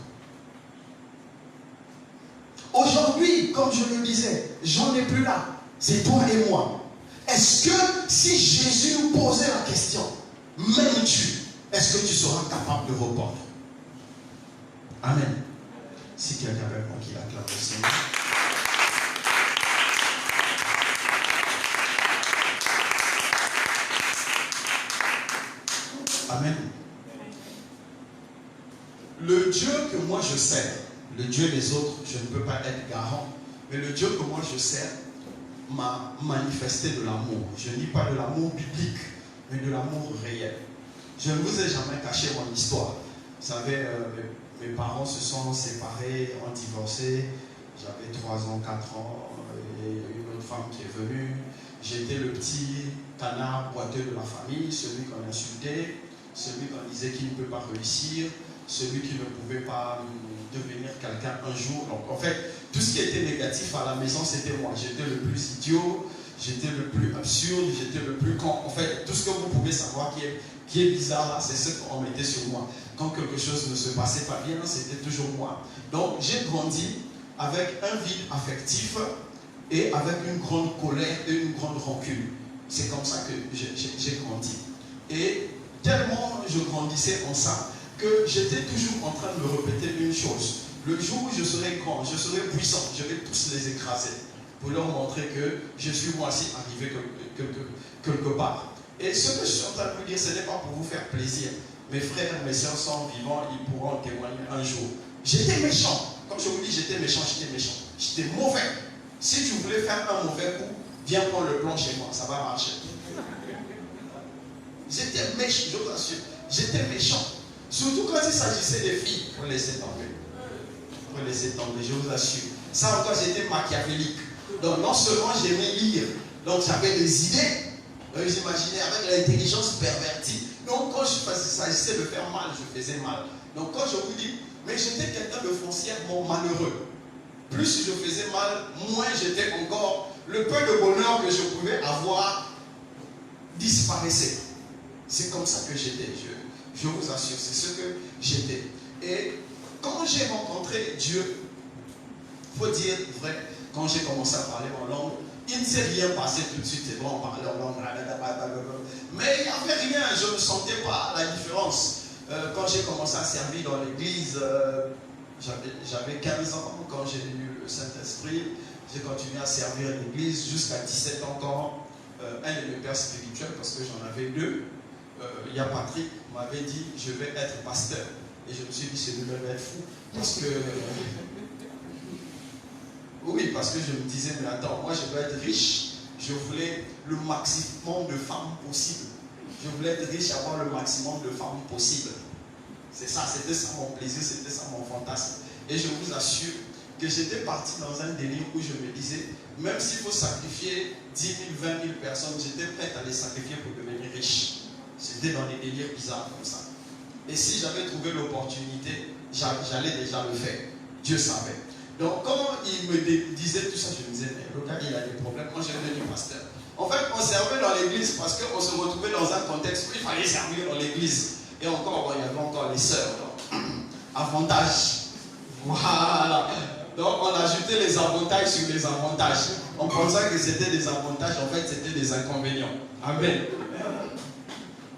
Aujourd'hui, comme je le disais, j'en ai plus là. C'est toi et moi. Est-ce que si Jésus nous posait la question, m'aimes-tu? Est-ce que tu seras capable de répondre? Amen. Si quelqu'un avec moi qui acclame le Seigneur. Amen. Le Dieu que moi je sers, le Dieu des autres, je ne peux pas être garant, mais le Dieu que moi je sers m'a manifesté de l'amour. Je ne dis pas de l'amour biblique, mais de l'amour réel. Je ne vous ai jamais caché mon histoire. Vous savez, mes parents se sont séparés, ont divorcé. J'avais 3 ans, 4 ans, et une autre femme qui est venue. J'étais le petit canard boiteux de la famille, celui qu'on insultait, celui qu'on disait qu'il ne peut pas réussir, celui qui ne pouvait pas devenir quelqu'un un jour. Donc en fait, tout ce qui était négatif à la maison, c'était moi. J'étais le plus idiot, j'étais le plus absurde, j'étais le plus con. En fait, tout ce que vous pouvez savoir qui est bizarre là, c'est ce qu'on mettait sur moi. Quand quelque chose ne se passait pas bien, c'était toujours moi. Donc j'ai grandi avec un vide affectif et avec une grande colère et une grande rancune. C'est comme ça que j'ai grandi. Et tellement je grandissais en ça, que j'étais toujours en train de me répéter une chose. Le jour où je serai grand, je serai puissant, je vais tous les écraser pour leur montrer que je suis moi aussi arrivé quelque part. Et ce que je suis en train de vous dire, ce n'est pas pour vous faire plaisir. Mes frères, mes soeurs sont vivants, ils pourront en témoigner un jour. J'étais méchant. Comme je vous dis, j'étais méchant. J'étais mauvais. Si tu voulais faire un mauvais coup, viens prendre le plan chez moi, ça va marcher. J'étais méchant, je vous assure. J'étais méchant. Surtout quand il s'agissait des filles. Vous laissez tomber. Vous laissez tomber, je vous assure. Ça encore, j'étais machiavélique. Donc non seulement j'aimais lire, donc j'avais des idées. Donc j'imaginais avec l'intelligence pervertie. Donc quand il s'agissait de faire mal, je faisais mal. Donc quand je vous dis, mais j'étais quelqu'un de foncièrement malheureux. Plus je faisais mal, moins j'étais encore, le peu de bonheur que je pouvais avoir disparaissait. C'est comme ça que j'étais, je vous assure, c'est ce que j'étais. Et quand j'ai rencontré Dieu, il faut dire vrai, quand j'ai commencé à parler en langue, il ne s'est rien passé tout de suite. C'est bon, on parlait en langue. Mais il n'y avait rien, je ne sentais pas la différence. Quand j'ai commencé à servir dans l'église, j'avais 15 ans quand j'ai eu le Saint-Esprit. J'ai continué à servir l'église jusqu'à 17 ans quand un de mes pères spirituels, parce que j'en avais deux, il y a Patrick, m'avait dit je vais être pasteur. Et je me suis dit c'est lui même être fou. Parce que oui, parce que je me disais mais attends, moi je veux être riche. Je voulais le maximum de femmes possible. Je voulais être riche et avoir le maximum de femmes possible. C'est ça, c'était ça mon plaisir, c'était ça mon fantasme. Et je vous assure que j'étais parti dans un délire où je me disais, même s'il faut sacrifier 10 000, 20 000 personnes, j'étais prêt à les sacrifier pour devenir riche. J'étais dans des délires bizarres comme ça. Et si j'avais trouvé l'opportunité, j'allais déjà le faire. Dieu savait. Donc quand il me disait tout ça, je me disais, mais le gars il a des problèmes, moi j'ai devenu pasteur. En fait, on servait dans l'église parce qu'on se retrouvait dans un contexte où il fallait servir dans l'église. Et encore, bon, il y avait encore les sœurs. Donc, avantages. Voilà. Donc on ajoutait les avantages sur les avantages. On pensait que c'était des avantages, en fait c'était des inconvénients. Amen.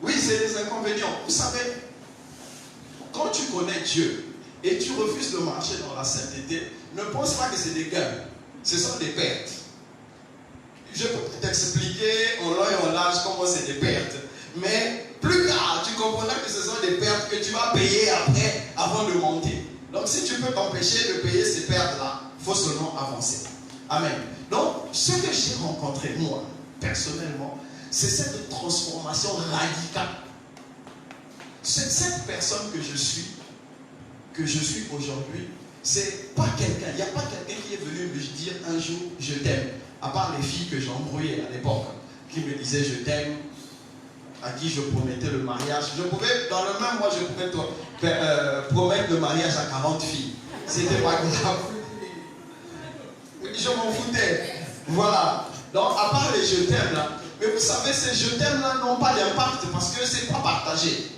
Oui, c'est des inconvénients. Vous savez, quand tu connais Dieu et tu refuses de marcher dans la sainteté, ne pense pas que c'est des gains. Ce sont des pertes. Je peux t'expliquer en long et en large comment c'est des pertes. Mais plus tard, tu comprendras que ce sont des pertes que tu vas payer après, avant de monter. Donc si tu peux t'empêcher de payer ces pertes-là, il faut seulement avancer. Amen. Donc, ce que j'ai rencontré, moi, personnellement, c'est cette transformation radicale. Cette personne que je suis aujourd'hui, c'est pas quelqu'un, il n'y a pas quelqu'un qui est venu me dire un jour je t'aime, à part les filles que j'ai embrouillées à l'époque, qui me disaient je t'aime, à qui je promettais le mariage. Je pouvais, dans le même mois, je pouvais promettre le mariage à 40 filles. C'était pas grave. Je m'en foutais. Voilà. Donc, à part les je t'aime là, mais vous savez, ces je t'aime là n'ont pas d'impact parce que c'est pas partagé.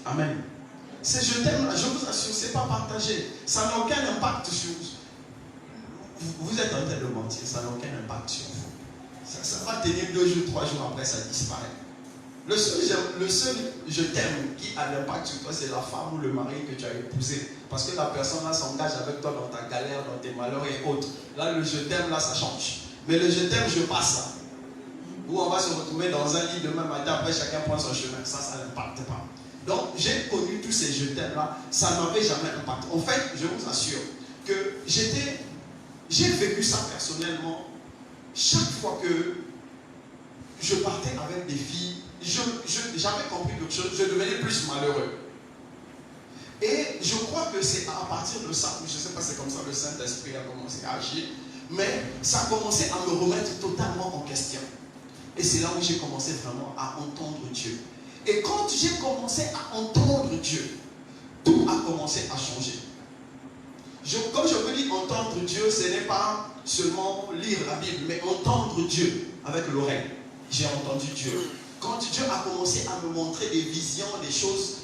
Amen. Ces je t'aime là, je vous assure, c'est pas partagé. Ça n'a aucun impact sur vous. Vous êtes en train de mentir, ça n'a aucun impact sur vous. Ça va tenir 2 jours, 3 jours après, ça disparaît. Le seul je t'aime qui a l'impact sur toi, c'est la femme ou le mari que tu as épousé. Parce que la personne là s'engage avec toi dans ta galère, dans tes malheurs et autres. Là, le je t'aime là, ça change. Mais le je t'aime, je passe là. Où on va se retrouver dans un lit demain matin, après chacun prend son chemin. Ça n'impacte pas. Donc, j'ai connu tous ces je t'aime là, ça n'avait jamais impacté. En fait, je vous assure que j'ai vécu ça personnellement. Chaque fois que je partais avec des filles, j'avais compris quelque chose, je devenais plus malheureux. Et je crois que c'est à partir de ça, je ne sais pas, c'est comme ça que le Saint-Esprit a commencé à agir, mais ça a commencé à me remettre totalement en question. Et c'est là où j'ai commencé vraiment à entendre Dieu. Et quand j'ai commencé à entendre Dieu, tout a commencé à changer. Comme je veux dire entendre Dieu, ce n'est pas seulement lire la Bible, mais entendre Dieu avec l'oreille. J'ai entendu Dieu. Quand Dieu a commencé à me montrer des visions, des choses,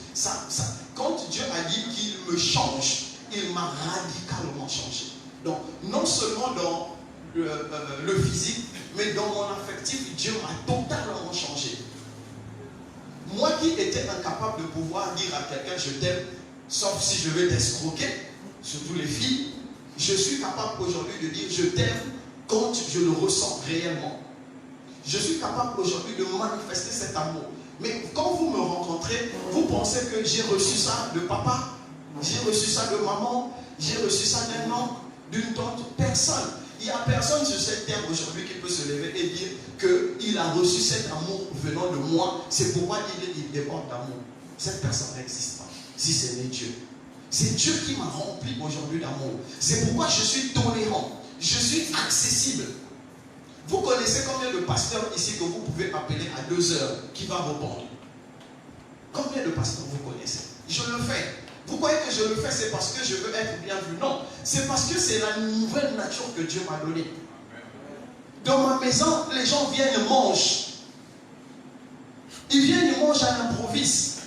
quand Dieu a dit qu'il me change, il m'a radicalement changé. Donc, non seulement dans le physique, mais dans mon affectif, Dieu m'a totalement changé. Moi qui étais incapable de pouvoir dire à quelqu'un je t'aime, sauf si je vais t'escroquer, surtout les filles, je suis capable aujourd'hui de dire je t'aime quand je le ressens réellement. Je suis capable aujourd'hui de manifester cet amour. Mais quand vous me rencontrez, vous pensez que j'ai reçu ça de papa, j'ai reçu ça de maman, j'ai reçu ça d'un oncle, d'une tante, personne. Il n'y a personne sur cette terre aujourd'hui qui peut se lever et dire qu'il a reçu cet amour venant de moi. C'est pourquoi il déborde d'amour. Cette personne n'existe pas, si ce n'est Dieu. C'est Dieu qui m'a rempli aujourd'hui d'amour. C'est pourquoi je suis tolérant. Je suis accessible. Vous connaissez combien de pasteurs ici que vous pouvez appeler à 2 heures qui va répondre? Combien de pasteurs vous connaissez? Je le fais. Vous croyez que je le fais, c'est parce que je veux être bien vu? Non. C'est parce que c'est la nouvelle nature que Dieu m'a donnée. Dans ma maison, les gens viennent et mangent. Ils viennent et mangent à l'improviste.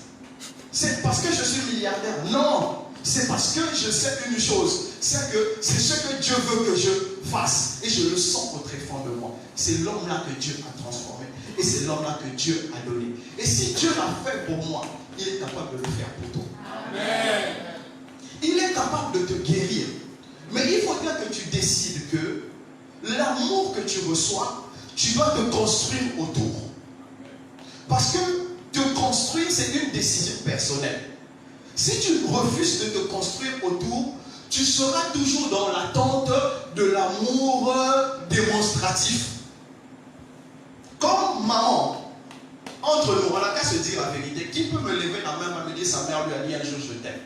C'est parce que je suis milliardaire? Non. C'est parce que je sais une chose, c'est que c'est ce que Dieu veut que je fasse. Et je le sens au très fond de moi. C'est l'homme-là que Dieu a transformé. Et c'est l'homme-là que Dieu a donné. Et si Dieu l'a fait pour moi, il est capable de le faire pour toi. Amen. Il est capable de te guérir. Mais il faut bien que tu décides que l'amour que tu reçois, tu dois te construire autour. Parce que te construire, c'est une décision personnelle. Si tu refuses de te construire autour, tu seras toujours dans l'attente de l'amour démonstratif. Comme maman, entre nous, on n'a qu'à se dire la vérité. Qui peut me lever la main et me dire sa mère lui a dit un jour je t'aime?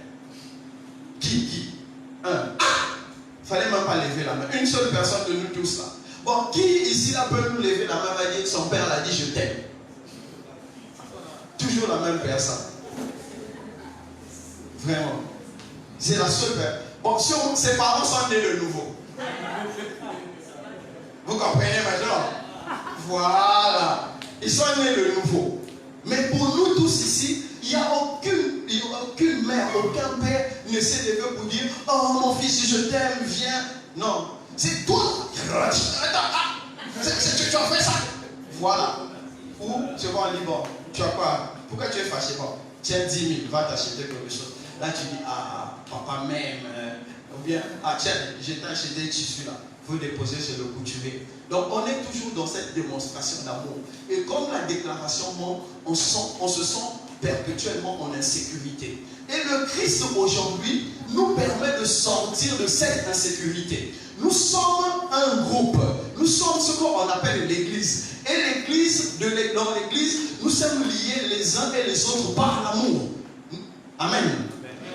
Qui? Fallait même pas lever la main. Une seule personne de nous tous là. Bon, qui ici là peut nous lever la main et dire son père l'a dit je t'aime? Toujours la même personne. Vraiment. C'est la seule personne. Bon, si ses parents sont nés de nouveau. Vous comprenez maintenant? Voilà. Ils sont nés de nouveau. Mais pour nous tous ici, il n'y a aucune mère, aucun père ne s'est levé pour dire oh mon fils, je t'aime, viens. Non. C'est toi. Tu as fait ça. Voilà. Ou tu vas en Liban. Tu as quoi? Pourquoi tu es fâché? Bon, tiens 10 000, va t'acheter quelque chose. Là tu dis ah papa m'aime. Ou bien ah tiens, j'ai acheté des tissus là. Vous déposez chez le couturier. Donc on est toujours dans cette démonstration d'amour. Et comme la déclaration montre, on se sent perpétuellement en insécurité. Et le Christ aujourd'hui nous permet de sortir de cette insécurité. Nous sommes un groupe. Nous sommes ce qu'on appelle l'Église. Et l'Église, dans l'Église, nous sommes liés les uns et les autres par l'amour. Amen.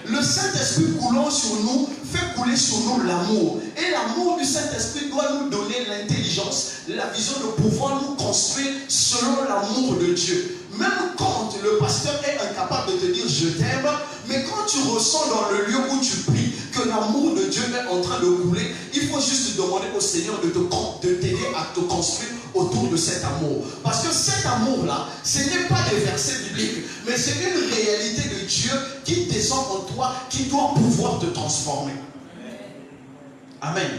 Le Saint-Esprit coulant sur nous fait couler sur nous l'amour. Et l'amour du Saint-Esprit doit nous donner l'intelligence, la vision de pouvoir nous construire selon l'amour de Dieu. Même quand le pasteur est incapable de te dire je t'aime, mais quand tu ressens dans le lieu où tu pries que l'amour de Dieu est en train de couler, il faut juste demander au Seigneur de t'aider à te construire autour de cet amour. Parce que cet amour-là, ce n'est pas des versets bibliques, mais c'est une réalité de Dieu qui descend en toi, qui doit pouvoir te transformer. Amen.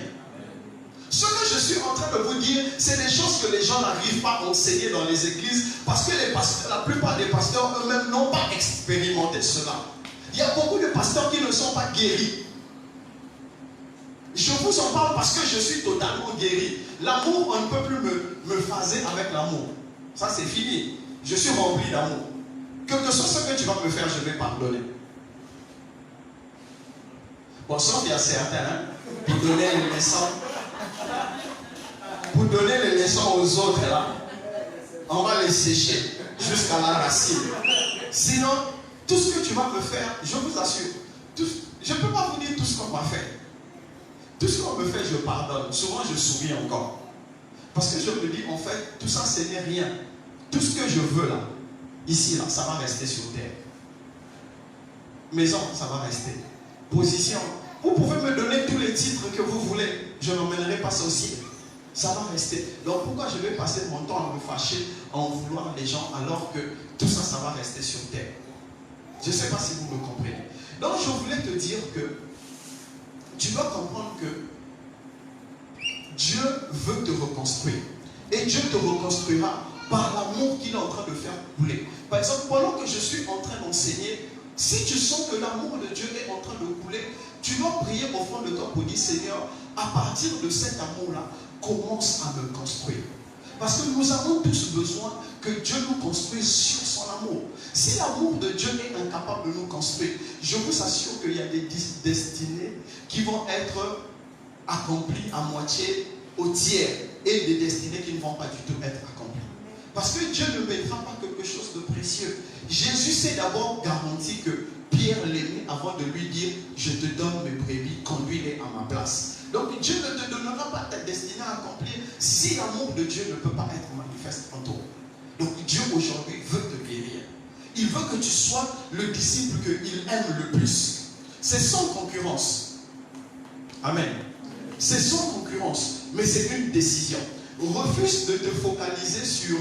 Ce que je suis en train de vous dire, c'est des choses que les gens n'arrivent pas à enseigner dans les églises parce que la plupart des pasteurs eux-mêmes n'ont pas expérimenté cela. Il y a beaucoup de pasteurs qui ne sont pas guéris. Je vous en parle parce que je suis totalement guéri. L'amour, on ne peut plus me phaser avec l'amour. Ça, c'est fini. Je suis rempli d'amour. Quel que soit ce que tu vas me faire, je vais pardonner. Bon, sauf il y a certains, hein, pour donner les leçons. Pour donner les leçons aux autres, là, on va les sécher jusqu'à la racine. Sinon, tout ce que tu vas me faire, je vous assure, je ne peux pas vous dire tout ce qu'on m'a fait. Tout ce qu'on me fait, je pardonne. Souvent, je souris encore. Parce que je me dis, en fait, tout ça, ce n'est rien. Tout ce que je veux là, ici, là, ça va rester sur terre. Maison, ça va rester. Position, vous pouvez me donner tous les titres que vous voulez. Je n'emmènerai pas ça au ciel. Ça va rester. Donc pourquoi je vais passer mon temps à me fâcher, à en vouloir les gens, alors que tout ça, ça va rester sur terre? Je ne sais pas si vous me comprenez. Donc je voulais te dire que tu dois comprendre que Dieu veut te reconstruire. Et Dieu te reconstruira par l'amour qu'il est en train de faire couler. Par exemple, pendant que je suis en train d'enseigner, si tu sens que l'amour de Dieu est en train de couler, tu dois prier au fond de toi pour dire, Seigneur, à partir de cet amour-là, commence à me construire. Parce que nous avons tous besoin que Dieu nous construise sur son amour. Si l'amour de Dieu est incapable de nous construire, je vous assure qu'il y a des destinées qui vont être accomplies à moitié, au tiers, et des destinées qui ne vont pas du tout être accomplies. Parce que Dieu ne mettra pas quelque chose de précieux. Jésus s'est d'abord garanti que Pierre l'aimait avant de lui dire « Je te donne mes brebis, conduis-les à ma place ». Donc Dieu ne te donnera pas ta destinée à accomplir si l'amour de Dieu ne peut pas être manifeste en toi. Donc Dieu aujourd'hui veut te guérir. Il veut que tu sois le disciple qu'il aime le plus. C'est sans concurrence. Amen. C'est sans concurrence, mais c'est une décision. Refuse de te focaliser sur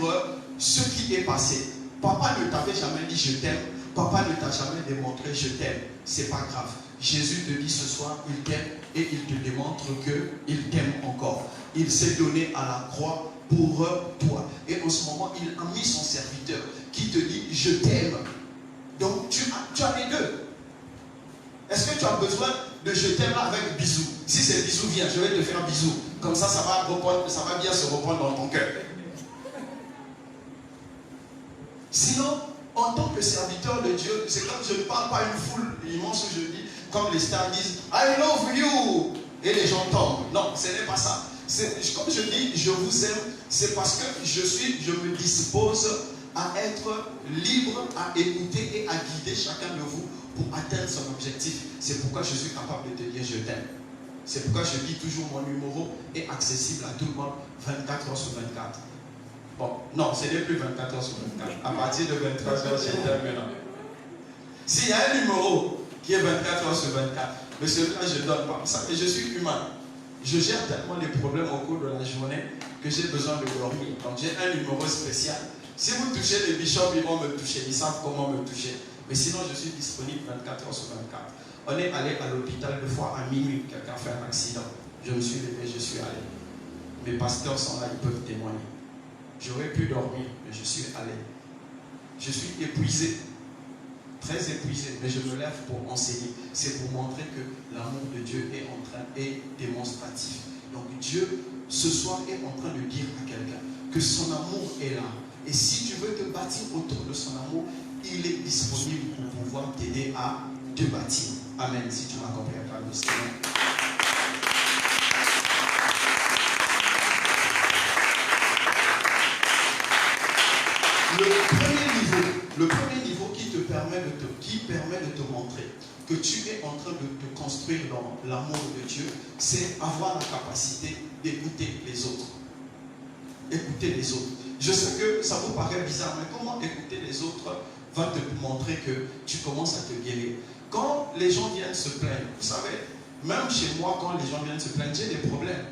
ce qui est passé. Papa ne t'avait jamais dit je t'aime. papa ne t'a jamais démontré je t'aime, c'est pas grave. Jésus te dit ce soir, il t'aime et il te démontre qu'il t'aime encore. Il s'est donné à la croix pour toi. Et en ce moment, il a mis son serviteur qui te dit je t'aime. Donc tu as les deux. Est-ce que tu as besoin de je t'aime avec bisous? Si c'est bisous, viens, je vais te faire bisous. Comme ça, ça va bien se reprendre dans ton cœur. Sinon, en tant que serviteur de Dieu, c'est comme je ne parle pas à une foule immense où je dis, comme les stars disent, I love you, et les gens tombent. Non, ce n'est pas ça. Comme je dis, je vous aime, c'est parce que je me dispose à être libre, à écouter et à guider chacun de vous pour atteindre son objectif. C'est pourquoi je suis capable de te dire je t'aime. C'est pourquoi je dis toujours mon numéro est accessible à tout le monde 24 heures sur 24. Bon, non, ce n'est plus 24 heures sur 24. À partir de 23 heures, c'est terminé. S'il y a un numéro qui est 24 heures sur 24, mais celui-là, je ne donne pas. Ça, je suis humain. Je gère tellement les problèmes au cours de la journée que j'ai besoin de dormir. Donc, j'ai un numéro spécial. Si vous touchez les bishops, ils vont me toucher. Ils savent comment me toucher. Mais sinon, je suis disponible 24 heures sur 24. On est allé à l'hôpital 2 fois à minuit. Quelqu'un fait un accident. Je me suis levé, je suis allé. Mes pasteurs sont là, ils peuvent témoigner. J'aurais pu dormir, mais je suis allé. Je suis épuisé. Très épuisé, mais je me lève pour enseigner. C'est pour montrer que l'amour de Dieu est démonstratif. Donc Dieu, ce soir, est en train de dire à quelqu'un que son amour est là. Et si tu veux te bâtir autour de son amour, il est disponible pour pouvoir t'aider à te bâtir. Amen. Si tu m'as compris, acclame le Seigneur. Le premier niveau qui permet de te montrer que tu es en train de te construire dans l'amour de Dieu, c'est avoir la capacité d'écouter les autres. Écouter les autres. Je sais que ça vous paraît bizarre, mais comment écouter les autres va te montrer que tu commences à te guérir. Quand les gens viennent se plaindre, vous savez, même chez moi, quand les gens viennent se plaindre, j'ai des problèmes.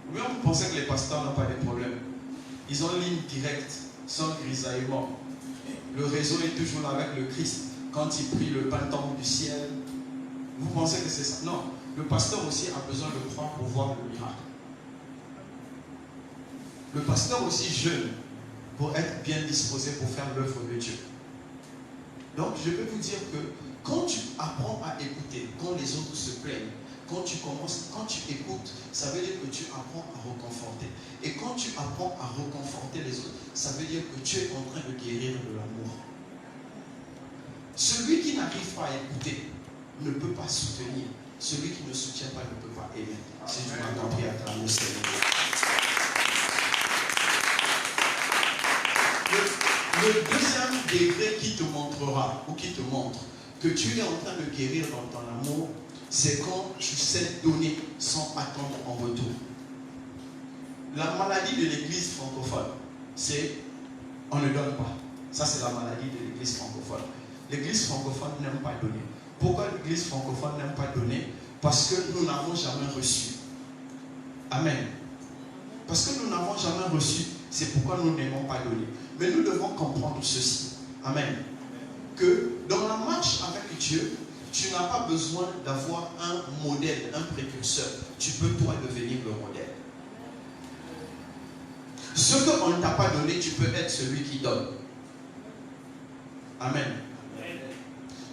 Ou bien vous pensez que les pasteurs n'ont pas de problèmes. Ils ont une ligne directe, sans grisaillement. Le réseau est toujours là avec le Christ. Quand il prie, le pain tombe du ciel. Vous pensez que c'est ça? Non. Le pasteur aussi a besoin de croire pour voir le miracle. Le pasteur aussi jeûne pour être bien disposé pour faire l'œuvre de Dieu. Donc, je peux vous dire que quand tu apprends à écouter, quand les autres se plaignent, quand tu écoutes, ça veut dire que tu apprends à reconforter. Et quand tu apprends à reconforter les autres, ça veut dire que tu es en train de guérir de l'amour. Celui qui n'arrive pas à écouter ne peut pas soutenir. Celui qui ne soutient pas ne peut pas aimer. Si tu m'as compris, acclame le Seigneur. Le deuxième degré qui te montrera, ou qui te montre que tu es en train de guérir dans ton amour, c'est quand tu sais donner sans attendre en retour. La maladie de l'église francophone, c'est on ne donne pas. Ça, c'est la maladie de l'église francophone. L'église francophone n'aime pas donner. Pourquoi l'église francophone n'aime pas donner? Parce que nous n'avons jamais reçu. Amen. Parce que nous n'avons jamais reçu, c'est pourquoi nous n'aimons pas donner. Mais nous devons comprendre ceci. Amen. Que dans la marche avec Dieu, tu n'as pas besoin d'avoir un modèle, un précurseur. Tu peux toi devenir le modèle. Ce qu'on ne t'a pas donné, tu peux être celui qui donne. Amen.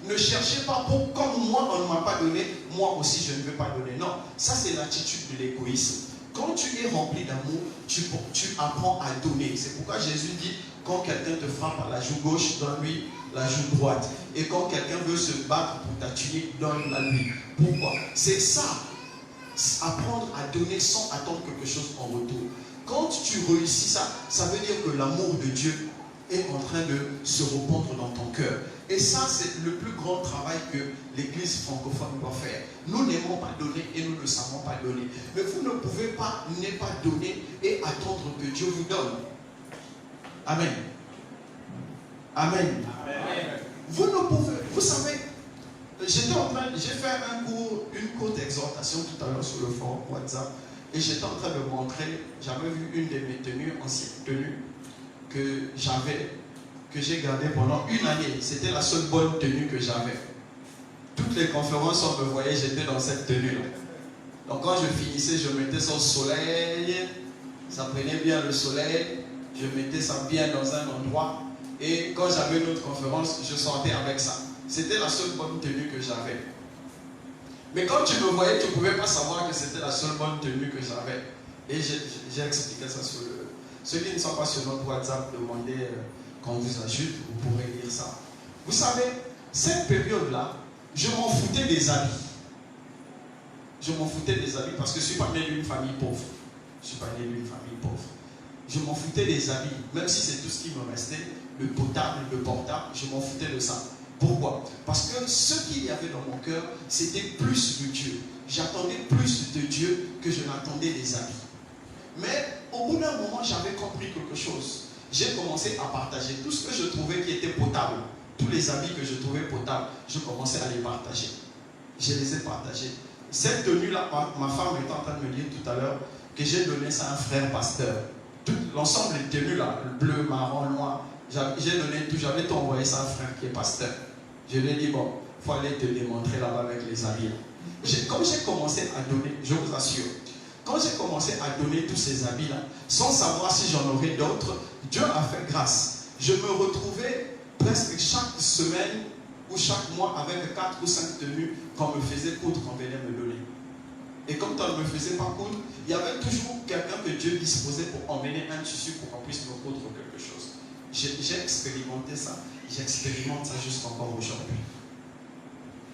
Ne cherchez pas pour, comme moi on ne m'a pas donné, moi aussi je ne veux pas donner. Non, ça c'est l'attitude de l'égoïsme. Quand tu es rempli d'amour, tu apprends à donner. C'est pourquoi Jésus dit, quand quelqu'un te frappe à la joue gauche, donne-lui la joue droite. Et quand quelqu'un veut se battre pour ta tunique, donne-la lui. Pourquoi? C'est ça. Apprendre à donner sans attendre quelque chose en retour. Quand tu réussis ça, ça veut dire que l'amour de Dieu est en train de se répandre dans ton cœur. Et ça, c'est le plus grand travail que l'église francophone doit faire. Nous n'aimons pas donner et nous ne savons pas donner. Mais vous ne pouvez pas ne pas donner et attendre que Dieu vous donne. Amen. Amen. Amen. Vous ne pouvez, vous savez, j'ai fait une courte exhortation tout à l'heure sur le forum WhatsApp et j'étais en train de montrer, j'avais vu une de mes tenues, anciennes tenues, que que j'ai gardé pendant une année. C'était la seule bonne tenue que j'avais. Toutes les conférences, on me voyait, j'étais dans cette tenue-là. Donc quand je finissais, je mettais ça au soleil, ça prenait bien le soleil, je mettais ça bien dans un endroit. Et quand j'avais une autre conférence, je sortais avec ça. C'était la seule bonne tenue que j'avais. Mais quand tu me voyais, tu ne pouvais pas savoir que c'était la seule bonne tenue que j'avais. Et j'ai expliqué ça sur le... Ceux qui ne sont pas sur notre WhatsApp, demandez qu'on vous ajoute, vous pourrez lire ça. Vous savez, cette période-là, je m'en foutais des habits. Je m'en foutais des habits parce que je ne suis pas né d'une famille pauvre. Je ne suis pas né d'une famille pauvre. Je m'en foutais des habits, même si c'est tout ce qui me restait, le potable, le portable, je m'en foutais de ça. Pourquoi? Parce que ce qu'il y avait dans mon cœur, c'était plus de Dieu. J'attendais plus de Dieu que je n'attendais des habits. Mais au bout d'un moment, j'avais compris quelque chose. J'ai commencé à partager tout ce que je trouvais qui était potable. Tous les habits que je trouvais potables, je commençais à les partager. Je les ai partagés. Cette tenue-là, ma femme était en train de me dire tout à l'heure que j'ai donné ça à un frère pasteur. L'ensemble des tenues là, bleu, marron, noir, j'avais tout envoyé ça à un frère qui est pasteur. Je lui ai dit, bon, il faut aller te démontrer là-bas avec les habits. Comme j'ai commencé à donner, je vous assure, quand j'ai commencé à donner tous ces habits-là, sans savoir si j'en aurais d'autres, Dieu a fait grâce. Je me retrouvais presque chaque semaine ou chaque mois avec 4 ou 5 tenues qu'on me faisait coudre, qu'on venait me donner. Et comme on ne me faisait pas coudre, il y avait toujours quelqu'un que Dieu disposait pour emmener un tissu pour qu'on puisse me coudre quelque chose. J'ai expérimenté ça. J'expérimente ça jusqu'encore aujourd'hui.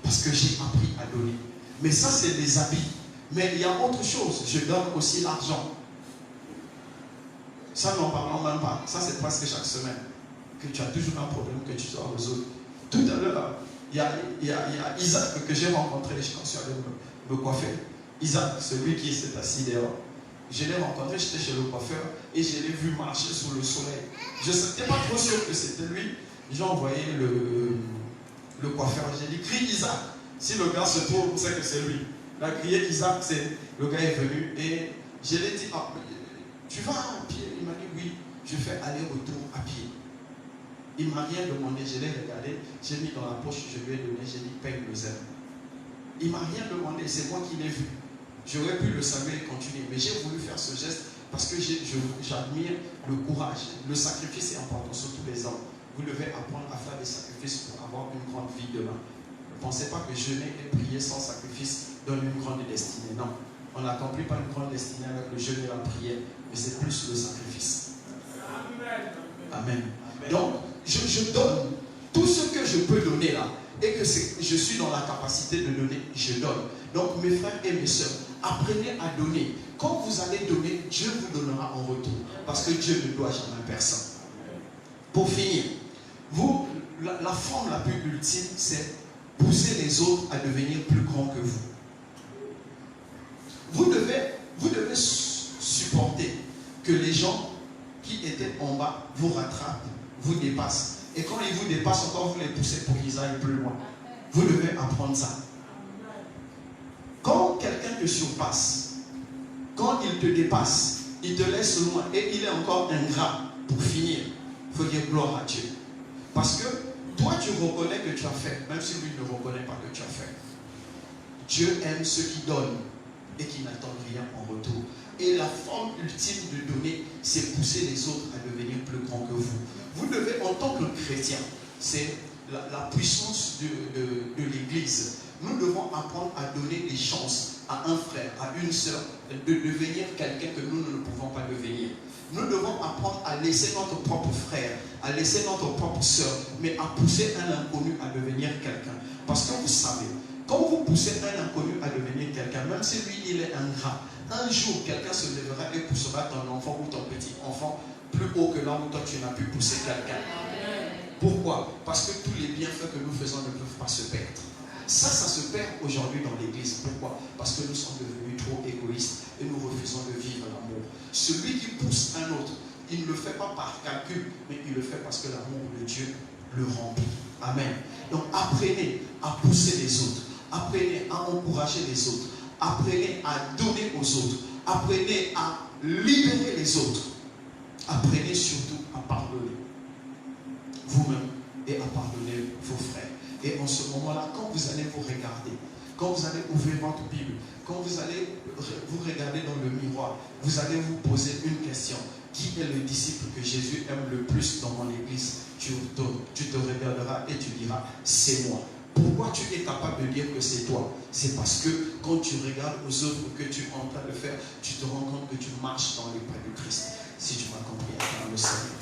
Parce que j'ai appris à donner. Mais ça, c'est des habits. Mais il y a autre chose. Je donne aussi l'argent. Ça, n'en parlons même pas. Ça, c'est presque chaque semaine que tu as toujours un problème que tu dois résoudre. Tout à l'heure, il y a Isaac que j'ai rencontré quand je suis allé me coiffer. Isaac, celui qui s'est assis dehors. Je l'ai rencontré, j'étais chez le coiffeur et je l'ai vu marcher sous le soleil. Je n'étais pas trop sûr que c'était lui. J'ai envoyé le coiffeur. J'ai dit, crie Isaac. Si le gars se trouve, on sait que c'est lui. Il a crié Isaac, le gars est venu et je lui ai dit, ah, tu vas à pied? Il m'a dit oui, je fais aller-retour à pied. Il ne m'a rien demandé, je l'ai regardé, j'ai mis dans la poche, je lui ai donné, j'ai dit paye le zèle. Il ne m'a rien demandé, c'est moi qui l'ai vu. J'aurais pu le saluer et continuer, mais j'ai voulu faire ce geste parce que j'admire le courage. Le sacrifice est important, surtout les hommes. Vous devez apprendre à faire des sacrifices pour avoir une grande vie demain. Ne pensez pas que jeûner et prier sans sacrifice donne une grande destinée. Non, on n'accomplit pas une grande destinée avec le jeûne et la prière, mais c'est plus le sacrifice. Amen. Donc, je donne tout ce que je peux donner là, et que je suis dans la capacité de donner, je donne. Donc, mes frères et mes sœurs, apprenez à donner. Quand vous allez donner, Dieu vous donnera en retour, parce que Dieu ne doit jamais personne. Pour finir, la forme la plus ultime, c'est pousser les autres à devenir plus grands que vous. Vous devez supporter que les gens qui étaient en bas vous rattrapent, vous dépassent. Et quand ils vous dépassent encore, vous les poussez pour qu'ils aillent plus loin. Vous devez apprendre ça. Quand quelqu'un te surpasse, quand il te dépasse, il te laisse loin et il est encore ingrat pour finir, il faut dire gloire à Dieu. Parce que toi, tu reconnais que tu as fait, même si lui ne reconnaît pas que tu as fait. Dieu aime ceux qui donnent et qui n'attendent rien en retour. Et la forme ultime de donner, c'est pousser les autres à devenir plus grands que vous. Vous devez, en tant que chrétien, c'est la puissance de l'Église. Nous devons apprendre à donner des chances à un frère, à une sœur, de devenir quelqu'un que nous ne pouvons pas devenir. Nous devons apprendre à laisser notre propre frère, à laisser notre propre sœur, mais à pousser un inconnu à devenir quelqu'un. Parce que vous savez, quand vous poussez un inconnu à devenir quelqu'un, même si lui il est ingrat, un jour quelqu'un se lèvera et poussera ton enfant ou ton petit enfant plus haut que là où toi tu n'as pu pousser quelqu'un. Pourquoi? Parce que tous les bienfaits que nous faisons ne peuvent pas se perdre. Ça se perd aujourd'hui dans l'église. Pourquoi? Parce que nous sommes devenus trop égoïstes et nous refusons de vivre l'amour. Celui qui pousse un autre, il ne le fait pas par calcul, mais il le fait parce que l'amour de Dieu le remplit. Amen. Donc apprenez à pousser les autres. Apprenez à encourager les autres. Apprenez à donner aux autres. Apprenez à libérer les autres. Apprenez surtout à pardonner. vous-même et à pardonner vos frères. Et en ce moment-là, quand vous allez vous regarder, quand vous allez ouvrir votre Bible, quand vous allez vous regarder dans le miroir, vous allez vous poser une question. Qui est le disciple que Jésus aime le plus dans mon église? Tu te regarderas et tu diras, c'est moi. Pourquoi tu es capable de dire que c'est toi? C'est parce que quand tu regardes aux œuvres que tu es en train de faire, tu te rends compte que tu marches dans les pas de Christ. Si tu m'as compris, acclame le Seigneur.